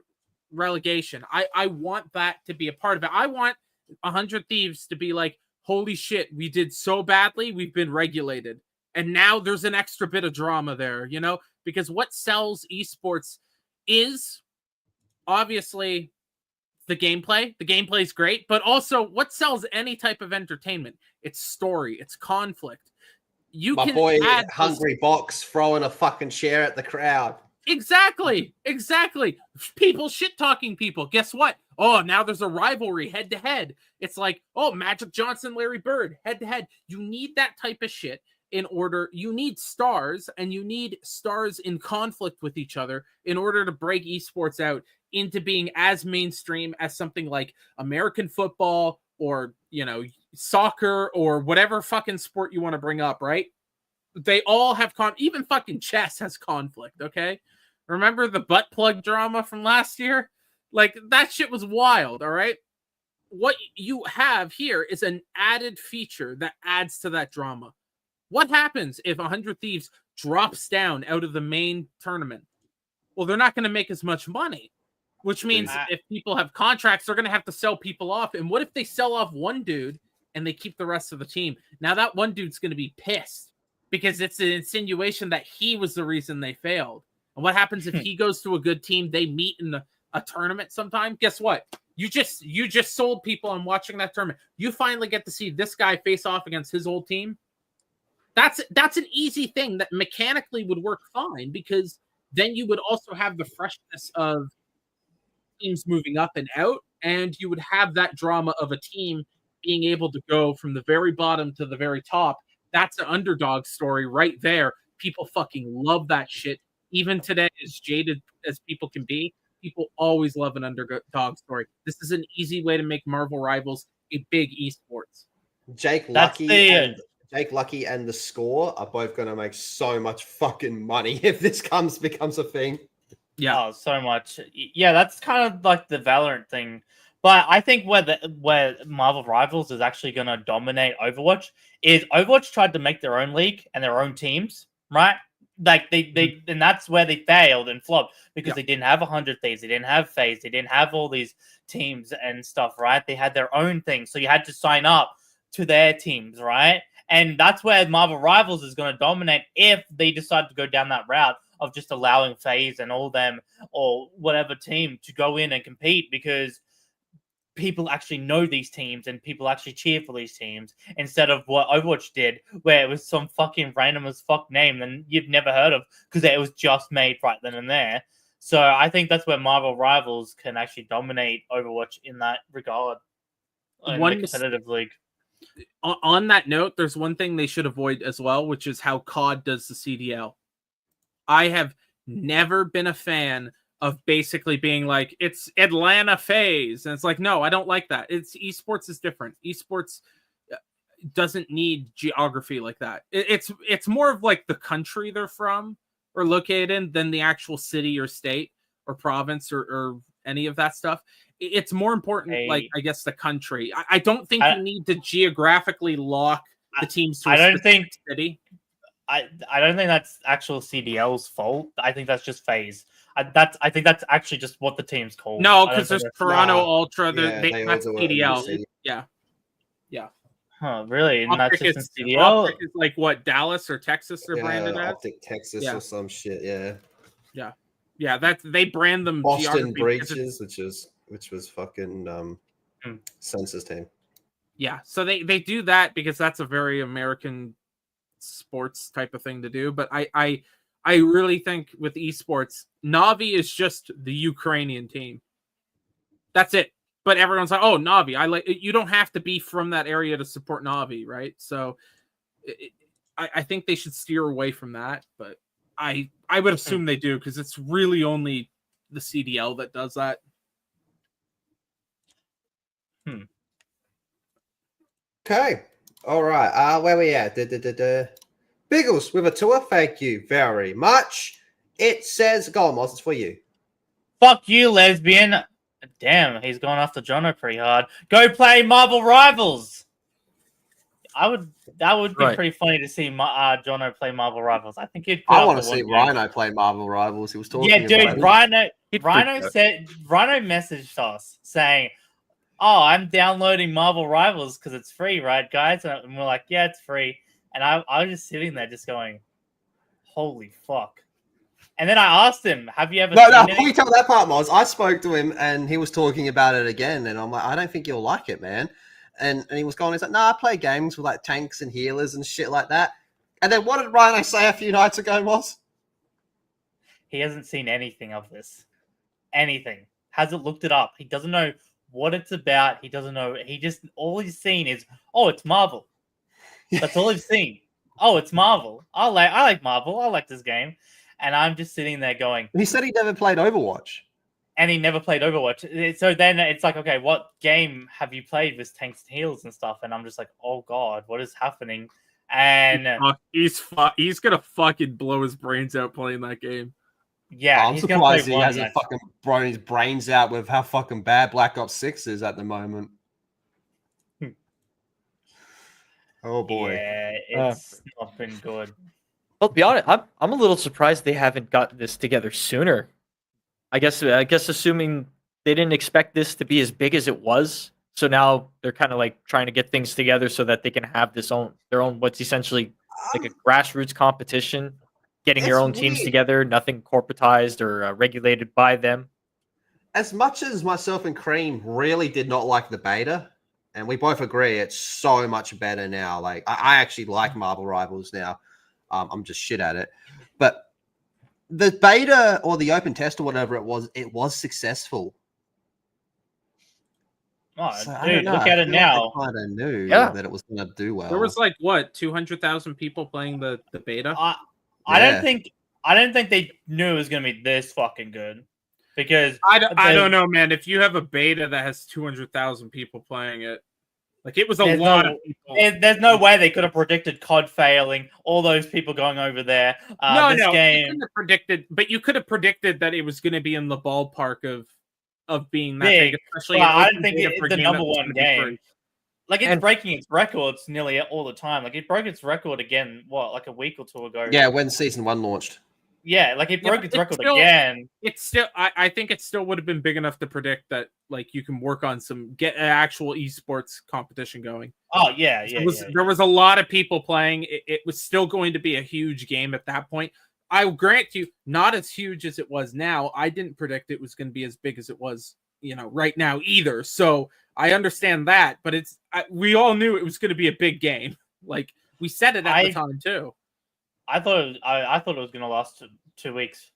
relegation. I want that to be a part of it. I want 100 Thieves to be like, holy shit, we did so badly, we've been regulated. And now there's an extra bit of drama there, you know? Because what sells esports is obviously the gameplay. The gameplay is great, but also what sells any type of entertainment? It's story, it's conflict. You
My
can
boy,
add
Hungry Box, throwing a fucking chair at the crowd.
Exactly. People shit talking people. Guess what? Oh, now there's a rivalry head to head. It's like, oh, Magic Johnson, Larry Bird, head to head. You need that type of shit in order. You need stars, and you need stars in conflict with each other in order to break esports out into being as mainstream as something like American football or, soccer or whatever fucking sport you want to bring up, right? They all have even fucking chess has conflict, okay? Remember the butt plug drama from last year? Like, that shit was wild, all right? What you have here is an added feature that adds to that drama. What happens if 100 Thieves drops down out of the main tournament? Well, they're not going to make as much money, which means if people have contracts, they're going to have to sell people off. And what if they sell off one dude and they keep the rest of the team? Now that one dude's going to be pissed because it's an insinuation that he was the reason they failed. And what happens if he goes to a good team, they meet in a tournament sometime? Guess what? You just sold people on watching that tournament. You finally get to see this guy face off against his old team. That's an easy thing that mechanically would work fine, because then you would also have the freshness of teams moving up and out, and you would have that drama of a team being able to go from the very bottom to the very top. That's an underdog story right there. People fucking love that shit. Even today, as jaded as people can be, people always love an underdog story. This is an easy way to make Marvel Rivals a big esports.
Jake Lucky and the Score are both going to make so much fucking money if this becomes a thing.
Yeah, so much. Yeah, that's kind of like the Valorant thing. But I think where Marvel Rivals is actually going to dominate Overwatch is Overwatch tried to make their own league and their own teams, right? Like they and that's where they failed and flopped, because they didn't have 100 Thieves, they didn't have FaZe, they didn't have all these teams and stuff, right? They had their own thing, so you had to sign up to their teams, right? And that's where Marvel Rivals is going to dominate if they decide to go down that route of just allowing FaZe and all them or whatever team to go in and compete, because people actually know these teams and people actually cheer for these teams, instead of what Overwatch did, where it was some fucking random as fuck name that you've never heard of because it was just made right then and there. So I think that's where Marvel Rivals can actually dominate Overwatch in that regard. In the competitive league.
On that note, there's one thing they should avoid as well, which is how COD does the CDL. I have never been a fan of basically being like, it's Atlanta FaZe. And it's like, no, I don't like that. Esports is different. Esports doesn't need geography like that. It's more of like the country they're from or located in than the actual city or state or province or any of that stuff. It's more important, like, I guess, the country. I don't think you need to geographically lock the teams to a specific city.
I don't think that's actual CDL's fault. I think that's just FaZe. I think that's actually just what the team's called.
No, because there's Toronto Ultra. That's CDL. Yeah.
Huh, really? And
Optic
that's just
is,
CDL?
Optic is like what, Dallas or Texas they're branded as?
Optic Texas or some shit,
Yeah, they brand them
Boston Breaches, which was fucking Census team.
Yeah, so they do that because that's a very American sports type of thing to do. But I really think with esports, Navi is just the Ukrainian team. That's it. But everyone's like, oh, Navi. You don't have to be from that area to support Navi, right? So I think they should steer away from that. But I would assume they do, because it's really only the CDL that does that.
Okay. All right. Where we at? Biggles with a tour. Thank you very much. It says, go on, Moz, it's for you.
Fuck you, lesbian. Damn, he's gone after Jono pretty hard. Go play Marvel Rivals. That would be pretty funny to see Jono play Marvel Rivals. I think he'd.
I want to see Rhino play Marvel Rivals. He was talking.
Yeah, dude.
about
Rhino messaged us saying, "Oh, I'm downloading Marvel Rivals because it's free, right, guys?" And we're like, "Yeah, it's free." And I was just sitting there, just going, "Holy fuck!" And then I asked him, "Have you ever?"
No. Before you tell that part, Moz, I spoke to him and he was talking about it again, and I'm like, "I don't think you'll like it, man." And he was going, he's like, "No, I play games with like tanks and healers and shit like that." And then what did Rhino say a few nights ago, Moz?
he hasn't seen anything of this. Anything. Hasn't looked it up. He doesn't know what it's about. He doesn't know. All he's seen is, oh, it's Marvel. That's all he's seen. Oh, it's Marvel. I like Marvel. I like this game. And I'm just sitting there going.
He said he never played Overwatch.
And he never played Overwatch. So then it's like, okay, what game have you played with tanks and heals and stuff? And I'm just like, oh god, what is happening? And
he's gonna fucking blow his brains out playing that game.
Yeah,
I'm surprised he hasn't fucking blown his brains out with how fucking bad Black Ops 6 is at the moment. Oh boy.
Yeah, it's not been good.
Well, to be honest, I'm a little surprised they haven't gotten this together sooner. I guess assuming they didn't expect this to be as big as it was, so now they're kind of like trying to get things together so that they can have their own what's essentially like a grassroots competition, getting their own teams together, nothing corporatized or regulated by them.
As much as myself and Cream really did not like the beta, and we both agree it's so much better now. Like I actually like Marvel Rivals now. I'm just shit at it, but the beta or the open test or whatever it was successful.
Oh,
So,
dude, look at it now.
I kind of knew that it was going to do well.
There was like what 200,000 people playing the beta.
I don't think they knew it was gonna be this fucking good, because
I don't know, man. If you have a beta that has 200,000 people playing it, like it was a lot of people.
There's no way they could have predicted COD failing, all those people going over there.
No,
game.
You couldn't have predicted, but you could have predicted that it was going to be in the ballpark of being that big. Especially,
I don't think it's the number one game. Like it's breaking its records nearly all the time. Like it broke its record again, like a week or two ago.
Yeah, when Season 1 launched.
Yeah, like it broke its record again.
It's still, I think it still would have been big enough to predict that, like, you can work on get an actual esports competition going.
Oh yeah,
There was a lot of people playing. It was still going to be a huge game at that point. I will grant you, not as huge as it was now. I didn't predict it was going to be as big as it was, right now either. So I understand that, but we all knew it was going to be a big game. Like we said it at the time too.
I thought it was gonna last 2 weeks.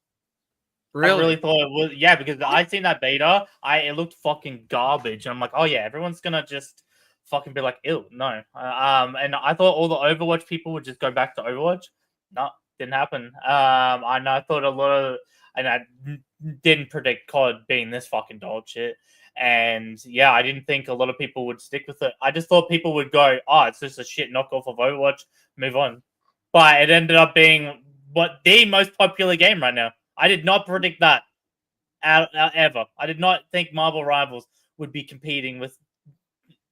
Really?
I really thought it was. Yeah, because I seen that beta. It looked fucking garbage, and I'm like, oh yeah, everyone's gonna just fucking be like, ew, no. And I thought all the Overwatch people would just go back to Overwatch. No, didn't happen. I thought a lot of, and I didn't predict COD being this fucking dog shit. And yeah, I didn't think a lot of people would stick with it. I just thought people would go, oh, it's just a shit knockoff of Overwatch, move on. But it ended up being the most popular game right now. I did not predict that ever. I did not think Marvel Rivals would be competing with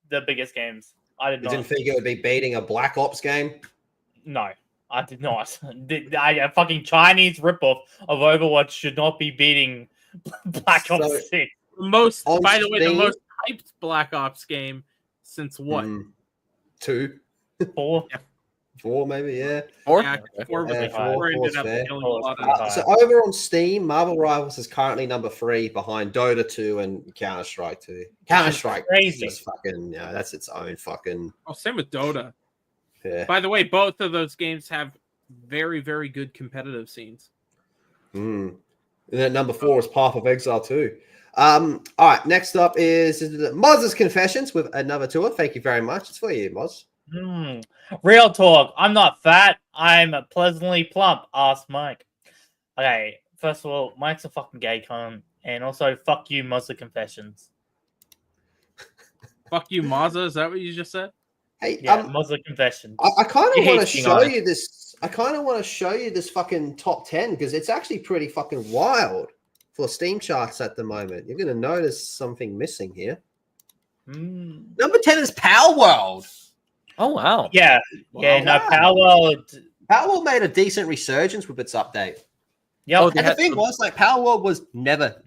the biggest games. I did not.
You didn't think it would be beating a Black Ops game?
No, I did not. A fucking Chinese ripoff of Overwatch should not be beating Black Ops 6.
The most hyped Black Ops game since what?
2?
4?
Yeah.
4 maybe, yeah.
4?
Yeah,
4 ended up killing a lot of
so over on Steam, Marvel Rivals is currently number 3 behind Dota 2 and Counter-Strike 2. Counter-Strike
crazy.
Is fucking, that's its own fucking...
Oh, same with Dota.
Yeah.
By the way, both of those games have very, very good competitive scenes.
And then number 4 is Path of Exile 2. All right, next up is Moz's Confessions with another tour. Thank you very much. It's for you, Moz.
Real talk. I'm not fat. I'm pleasantly plump. Ask Mike. Okay, first of all, Mike's a fucking gay cunt. And also, fuck you, Mozza Confessions.
Fuck you, Mazza. Is that what you just said?
Hey,
yeah, Mozza Confessions.
I kind of want to show you this. I kind of want to show you this fucking top 10 because it's actually pretty fucking wild for Steam charts at the moment. You're going to notice something missing here. Number 10 is Power World.
Oh, wow.
Yeah. Power World.
Power World made a decent resurgence with its update.
Yeah.
And the thing was, like, Power World was never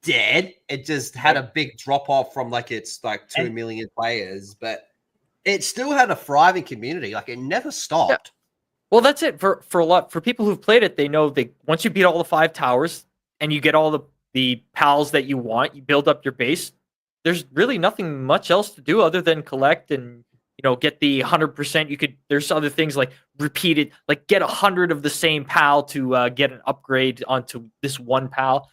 dead. It just had a big drop off from its 2 million players, but it still had a thriving community. Like, it never stopped.
Yeah. Well, that's it for people who've played it. They know once you beat all the 5 towers and you get all the pals that you want, you build up your base. There's really nothing much else to do other than collect and get the 100%. There's other things like repeated, like get 100 of the same PAL to get an upgrade onto this one PAL.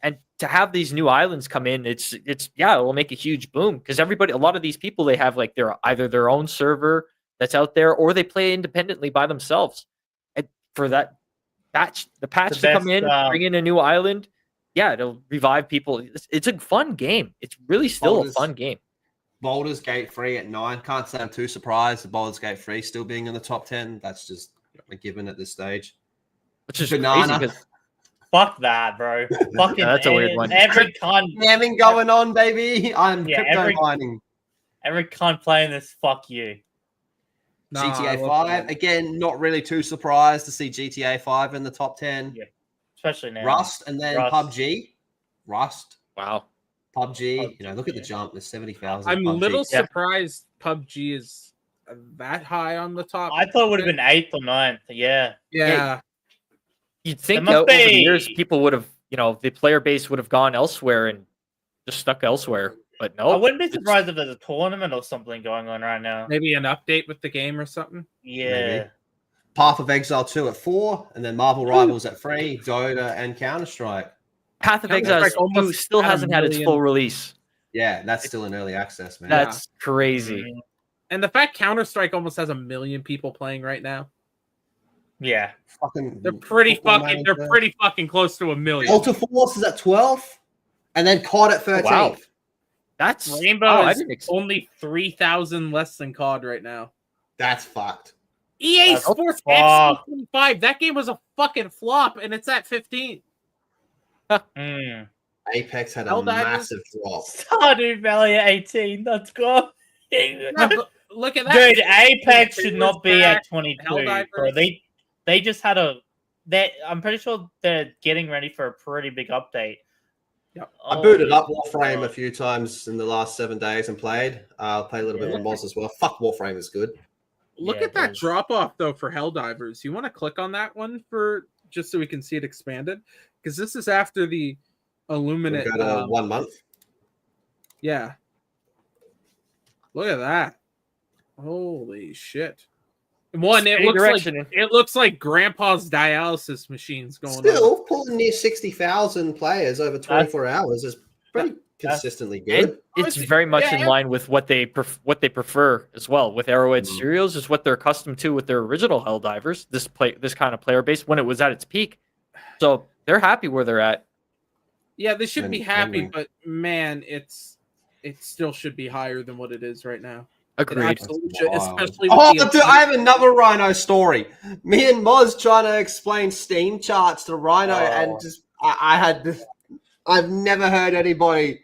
And to have these new islands come in, it will make a huge boom because a lot of these people, they have like either their own server that's out there or they play independently by themselves. And for the patch to come in, bring in a new island, it'll revive people. It's a fun game. It's really still a fun game.
Baldur's Gate 3 at 9. Can't say I'm too surprised. The Baldur's Gate 3 still being in the top 10. That's just a given at this stage.
Which is
Banana.
crazy.
Fuck that, bro. Fucking
that's a weird one.
Every con
Scamming going on, baby. I'm crypto mining.
Every con playing this, fuck you.
GTA 5. Again, not really too surprised to see GTA 5 in the top 10.
Yeah. Especially now.
Rust and then PUBG. Rust.
Wow.
PUBG. Look at the jump. There's 70,000.
I'm a little surprised PUBG is that high on the top.
I thought it would have been 8th or 9th. Yeah.
Yeah.
You'd think over the years people would have, the player base would have gone elsewhere and just stuck elsewhere. But no.
I wouldn't be surprised if there's a tournament or something going on right now.
Maybe an update with the game or something.
Yeah.
Maybe. Path of Exile 2 at 4, and then Marvel Rivals at 3, Dota and Counter-Strike.
Path of Exile still hasn't had its full release.
Yeah, that's still in early access, man.
That's crazy.
Mm-hmm.
And the fact Counter-Strike almost has 1 million people playing right now.
Yeah.
They're pretty fucking close to 1 million.
Ultra Force is at 12th, and then COD at 13th.
Wow. That's
Rainbow is only 3,000 less than COD right now.
That's fucked.
EA Sports FC 25. That game was a fucking flop, and it's at 15.
Apex had a massive drop.
Stardew Valley at 18. That's gone.
Look at that.
Dude, Apex should not be at 22. Bro. They just had I'm pretty sure they're getting ready for a pretty big update.
Yep.
I booted up Warframe a few times in the last 7 days and played. I'll play a little bit of Moz as well. Fuck, Warframe is good.
Look at that drop off though for Helldivers. You want to click on that one just so we can see it expanded? Because this is after the Illuminate.
We've got 1 month.
Yeah. Look at that. Holy shit. It looks like Grandpa's dialysis machine's going on.
Still pulling near 60,000 players over 24 hours is pretty consistently good.
It's very much in line with what they prefer as well. With Arrowhead Studios is what they're accustomed to with their original Helldivers. This kind of player base when it was at its peak. So they're happy where they're at.
Yeah, they should be happy, but man, it still should be higher than what it is right now.
Agreed.
Especially
dude, I have another Rhino story. Me and Moz trying to explain Steam charts to Rhino, and just I've never heard anybody.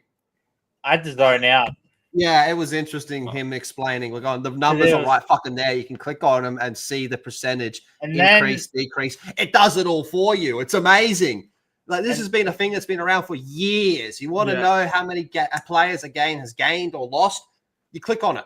I just zone out.
Yeah, it was interesting him explaining. Look, the numbers are right fucking there. You can click on them and see the percentage increase, decrease. It does it all for you. It's amazing. Like this has been a thing that's been around for years. You want to know how many players a game has gained or lost? You click on it.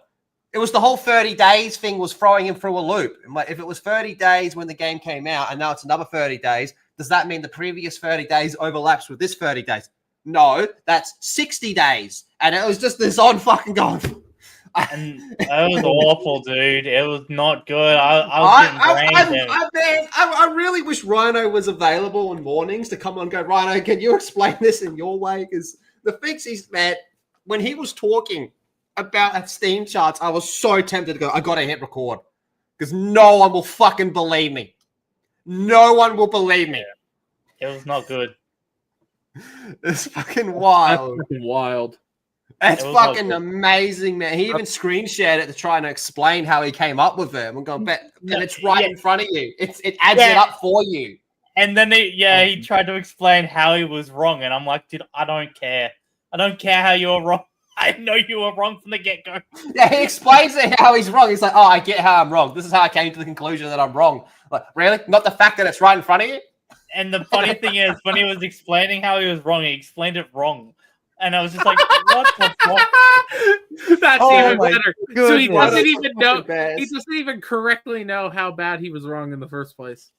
It was the whole 30 days thing was throwing him through a loop. If it was 30 days when the game came out and now it's another 30 days, does that mean the previous 30 days overlaps with this 30 days? No, that's 60 days. And it was just this on fucking going.
And that was awful, dude. It was not good. I
really wish Rhino was available in mornings to come on and go, Rhino, can you explain this in your way? Because the fix is, man, when he was talking about Steam charts, I was so tempted to go, I got to hit record. Because no one will fucking believe me. No one will believe me.
It was not good.
It's fucking wild.
That's fucking wild.
It's fucking amazing, man. He even screen shared it to try and explain how he came up with it. I'm going, and it's right in front of you. It adds it up for you.
And then he tried to explain how he was wrong, and I'm like, dude, I don't care. I don't care how you're wrong. I know you were wrong from the get-go.
Yeah, he explains how he's wrong. He's like, oh, I get how I'm wrong. This is how I came to the conclusion that I'm wrong. Like, really? Not the fact that it's right in front of you?
And the funny thing is, when he was explaining how he was wrong, he explained it wrong. And I was just like, what the fuck?
That's even better.
Goodness.
So he doesn't even know. He doesn't even correctly know how bad he was wrong in the first place.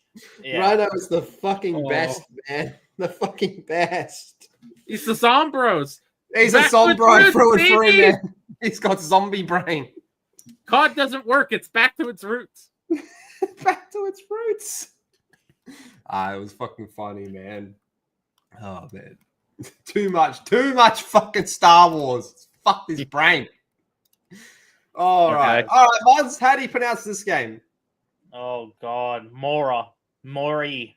Yeah.
Rhino is the fucking best, man. The fucking best.
He's the Zombros.
He's a Zombro through and through, man. He's got zombie brain.
COD doesn't work. It's back to its roots.
Back to its roots. It was fucking funny, man. Oh man, too much fucking Star Wars. Fuck this brain. All right, Mods. How do you pronounce this game?
Oh God, Mora.
Moroi.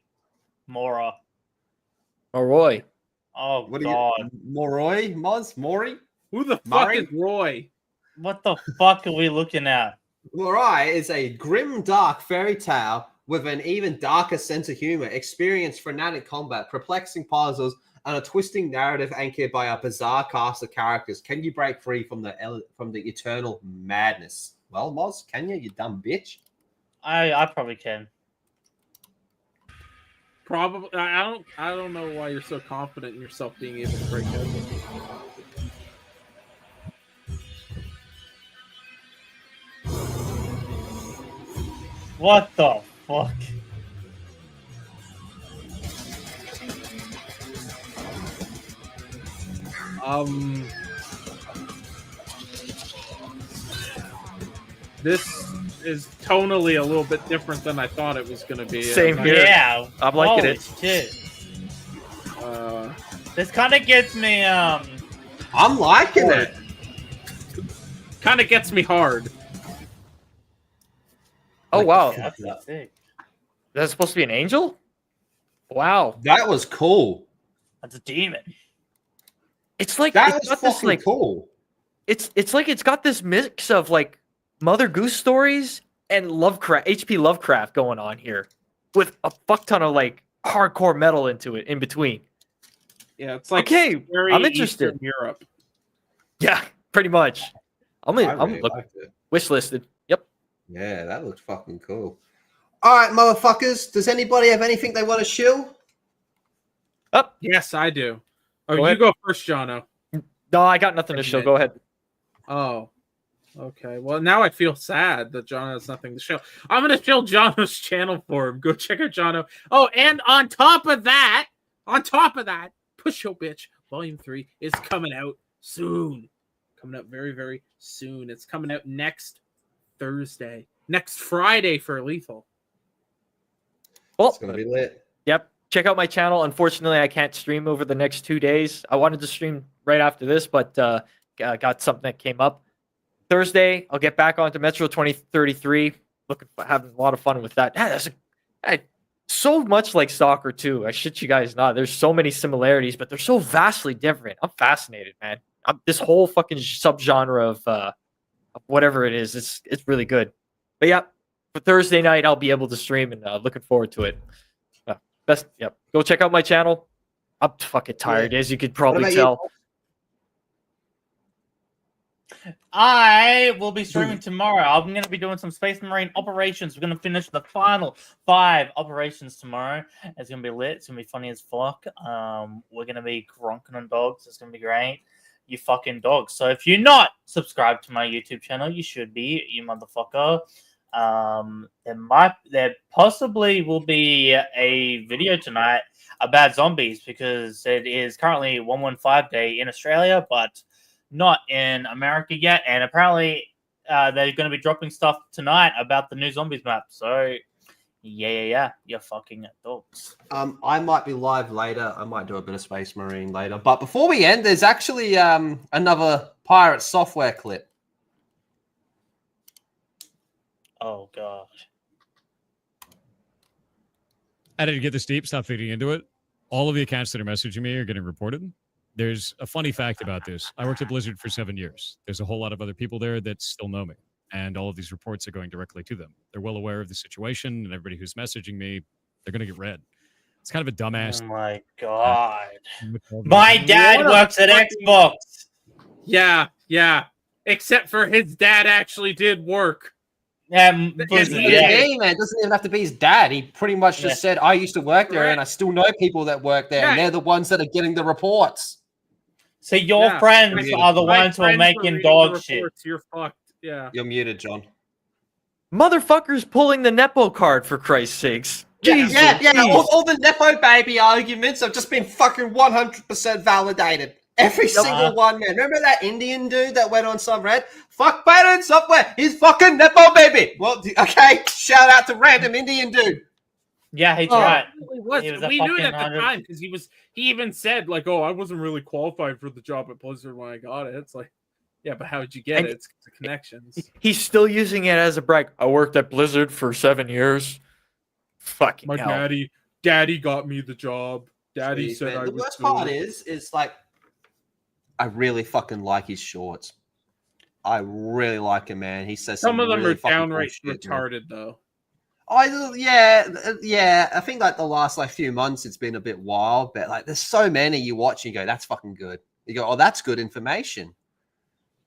Oh
What
God,
Moroi? Moz? Mori?
Who the fuck
Murray?
is Roy?
what the fuck are we looking at?
Moroi is a grim, dark fairy tale with an even darker sense of humor, experience frenetic combat, perplexing puzzles, and a twisting narrative anchored by a bizarre cast of characters. Can you break free from the eternal madness? Well, Moz, can you dumb bitch?
I probably can.
Probably. I don't know why you're so confident in yourself being able to break out.
What the fuck?
This is tonally a little bit different than I thought it was going to be.
Same here.
Yeah,
I'm liking
holy
it.
Shit. This kind of gets me.
I'm liking it.
Kind of gets me hard.
Oh wow,
That's sick.
that's supposed to be an angel. Wow,
That was cool.
That's a demon.
it's like
That
it's
was
got
fucking
this like
cool.
it's like it's got this mix of like Mother Goose stories and Lovecraft, HP Lovecraft going on here, with a fuck ton of like hardcore metal into it in between.
Yeah, it's like
Okay,
very
I'm interested.
Eastern Europe.
Yeah, pretty much. I'm
I really
look,
liked it.
wish listed. Yep.
Yeah, that looked fucking cool. All right, motherfuckers. Does anybody have anything they want to shill?
Up.
Yes, I do. Oh,
Go
you
ahead.
go first, Jono.
No, I got nothing to show. Go ahead.
Oh, okay. Well, now I feel sad that Jono has nothing to show. I'm going to fill Jono's channel for him. Go check out Jono. Oh, and on top of that, Push Your Bitch Volume 3 is coming out soon. Coming out very, very soon. It's coming out next Thursday. Next Friday for Lethal.
Well,
It's gonna be lit.
yep. Check out my channel. Unfortunately, I can't stream over the next 2 days. I wanted to stream right after this, but got something that came up. Thursday, I'll get back onto Metro 2033. Having a lot of fun with that. So much like soccer too. I shit you guys not. There's so many similarities, but they're so vastly different. I'm fascinated, man. This whole fucking subgenre of whatever it is, it's really good. But yeah, for Thursday night, I'll be able to stream and looking forward to it. Go check out my channel. I'm fucking tired, as you could probably tell.
I will be streaming tomorrow. I'm going to be doing some Space Marine operations. We're going to finish the final 5 operations tomorrow. It's going to be lit. It's going to be funny as fuck. We're going to be gronking on dogs. It's going to be great. You fucking dogs. So if you're not subscribed to my YouTube channel, you should be, you motherfucker. There possibly will be a video tonight about zombies because it is currently 115 day in Australia, but not in America yet. And apparently they're going to be dropping stuff tonight about the new zombies map. So yeah, you're fucking dogs.
I might be live later. I might do a bit of Space Marine later. But before we end, there's actually another Pirate Software clip.
Oh god.
I didn't get this deep. Stop feeding into it. All of the accounts that are messaging me are getting reported. There's a funny fact about this. I worked at Blizzard for 7 years. There's a whole lot of other people there that still know me. And all of these reports are going directly to them. They're well aware of the situation, and everybody who's messaging me, they're going to get read. It's kind of a dumbass.
Oh my god. My dad works at Xbox.
Yeah. Except for his dad actually did work.
Blizzard,
Yeah, man. It doesn't even have to be his dad. He pretty much just said, I used to work there, and I still know people that work there, and they're the ones that are getting the reports.
So your friends are the ones who are making dog shit.
You're fucked. Yeah.
You're muted, John.
Motherfuckers pulling the Nepo card, for Christ's sakes. Jesus,
Yeah. All the Nepo baby arguments have just been fucking 100% validated. Every single one, man. Remember that Indian dude that went on subreddit? Fuck Pattern Software. He's fucking Nepo baby. Well, okay. Shout out to random Indian dude.
Yeah, he tried.
He was.
He was a
We knew it
fucking
at the
100.
time because he even said like, "Oh, I wasn't really qualified for the job at Blizzard when I got it." It's like, yeah, but how did you get
And
it? It's the connections.
He's still using it as a brag. I worked at Blizzard for 7 years. Fucking
My
hell.
daddy got me the job. Daddy
Jeez,
said
man.
I
The
was
worst
good.
part is like, I really fucking like his shorts. I really like him, man. He says
Some of them
really
are
fucking
downright
cool shit, man.
retarded, though.
Yeah. I think like the last like few months it's been a bit wild, but like there's so many you watch and you go, that's fucking good. You go, oh, that's good information.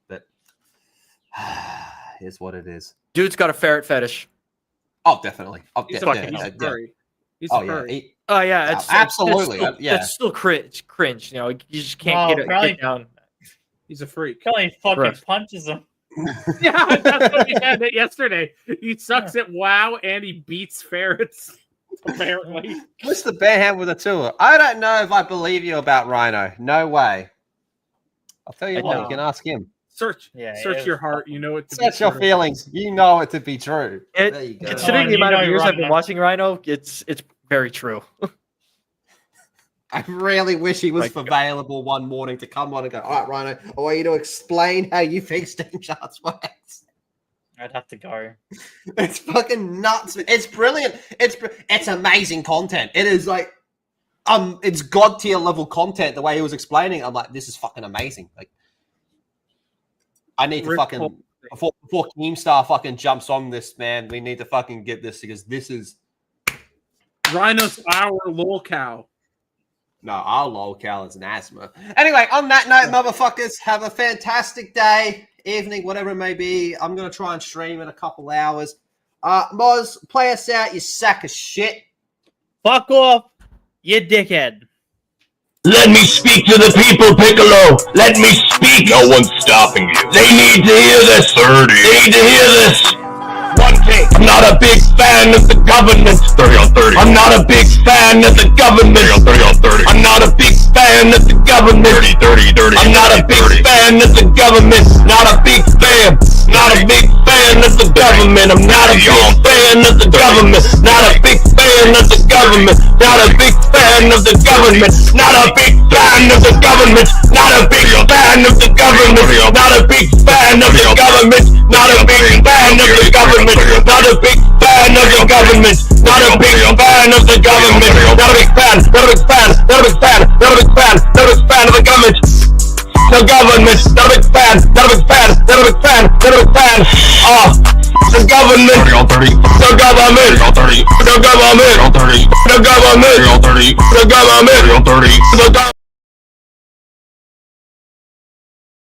But here's what it is.
Dude's got a ferret fetish.
Oh, definitely. Oh,
He's
yeah,
a
yeah,
he's a
yeah.
furry. He's
Oh
a
yeah.
furry.
Oh yeah, it's
absolutely,
It's still,
yeah.
It's still cringe. You know, you just can't
Well, probably-
get down.
He's a freak.
Kelly fucking
Gross.
punches him.
Yeah, that's what he said it yesterday. He sucks at WoW and he beats ferrets. Apparently,
What's the bare hand with a tour? I don't know if I believe you about Rhino. No way. I'll tell you
I
what, you
know.
can ask him.
search
Yeah,
search
it
your
was
heart. You know it. To
Search
be
your
true.
feelings. You know it to be true. There you go.
Considering
on,
the
you
amount
know
of
you're
years I've
wrong,
been
man.
watching Rhino, it's very true.
I really wish he was
Like-
available one morning to come on and go, all right, Rhino, I want you to explain how you think Steam Charts works.
I'd have to go.
It's fucking nuts. It's brilliant. It's amazing content. It is like, it's god tier level content. The way he was explaining, I'm like, this is fucking amazing. Like, I need to
Rick
fucking
Paul-
before Keemstar fucking jumps on this, man. We need to fucking get this because this is
Rhino's our lol cow.
no, our lolcal is an asthma. Anyway, on that note, motherfuckers, have a fantastic day, evening, whatever it may be. I'm gonna try and stream in a couple hours. Moz, play us out, you sack of shit.
Fuck off, you dickhead.
Let me speak to the people, Piccolo. Let me speak. No one's stopping you. They need to hear this. 30. They need to hear this. One take. I'm not a big fan of the government. 30 on 30. I'm not a big fan of the government. 30 on 30. I'm not a big fan of the government. 30. I'm not a big fan of the government. Not a big fan. Not a big fan of the government. I'm not a big fan of the government. Not a big fan of the government. Not a big fan of the government. Not a big fan of the government. Not a big fan of the government. Not a big fan of the government. Not a big fan of the government. Not a big fan of the government. Not a big fan of the government. Not a big fan. Not a big fan. Not a big fan. Not a big fan. Not a big fan of the government. The government. Not a big fan. Not a big fan. Not a big fan. Not a big fan. The government. The government. The government. The government. The government. The government. The government.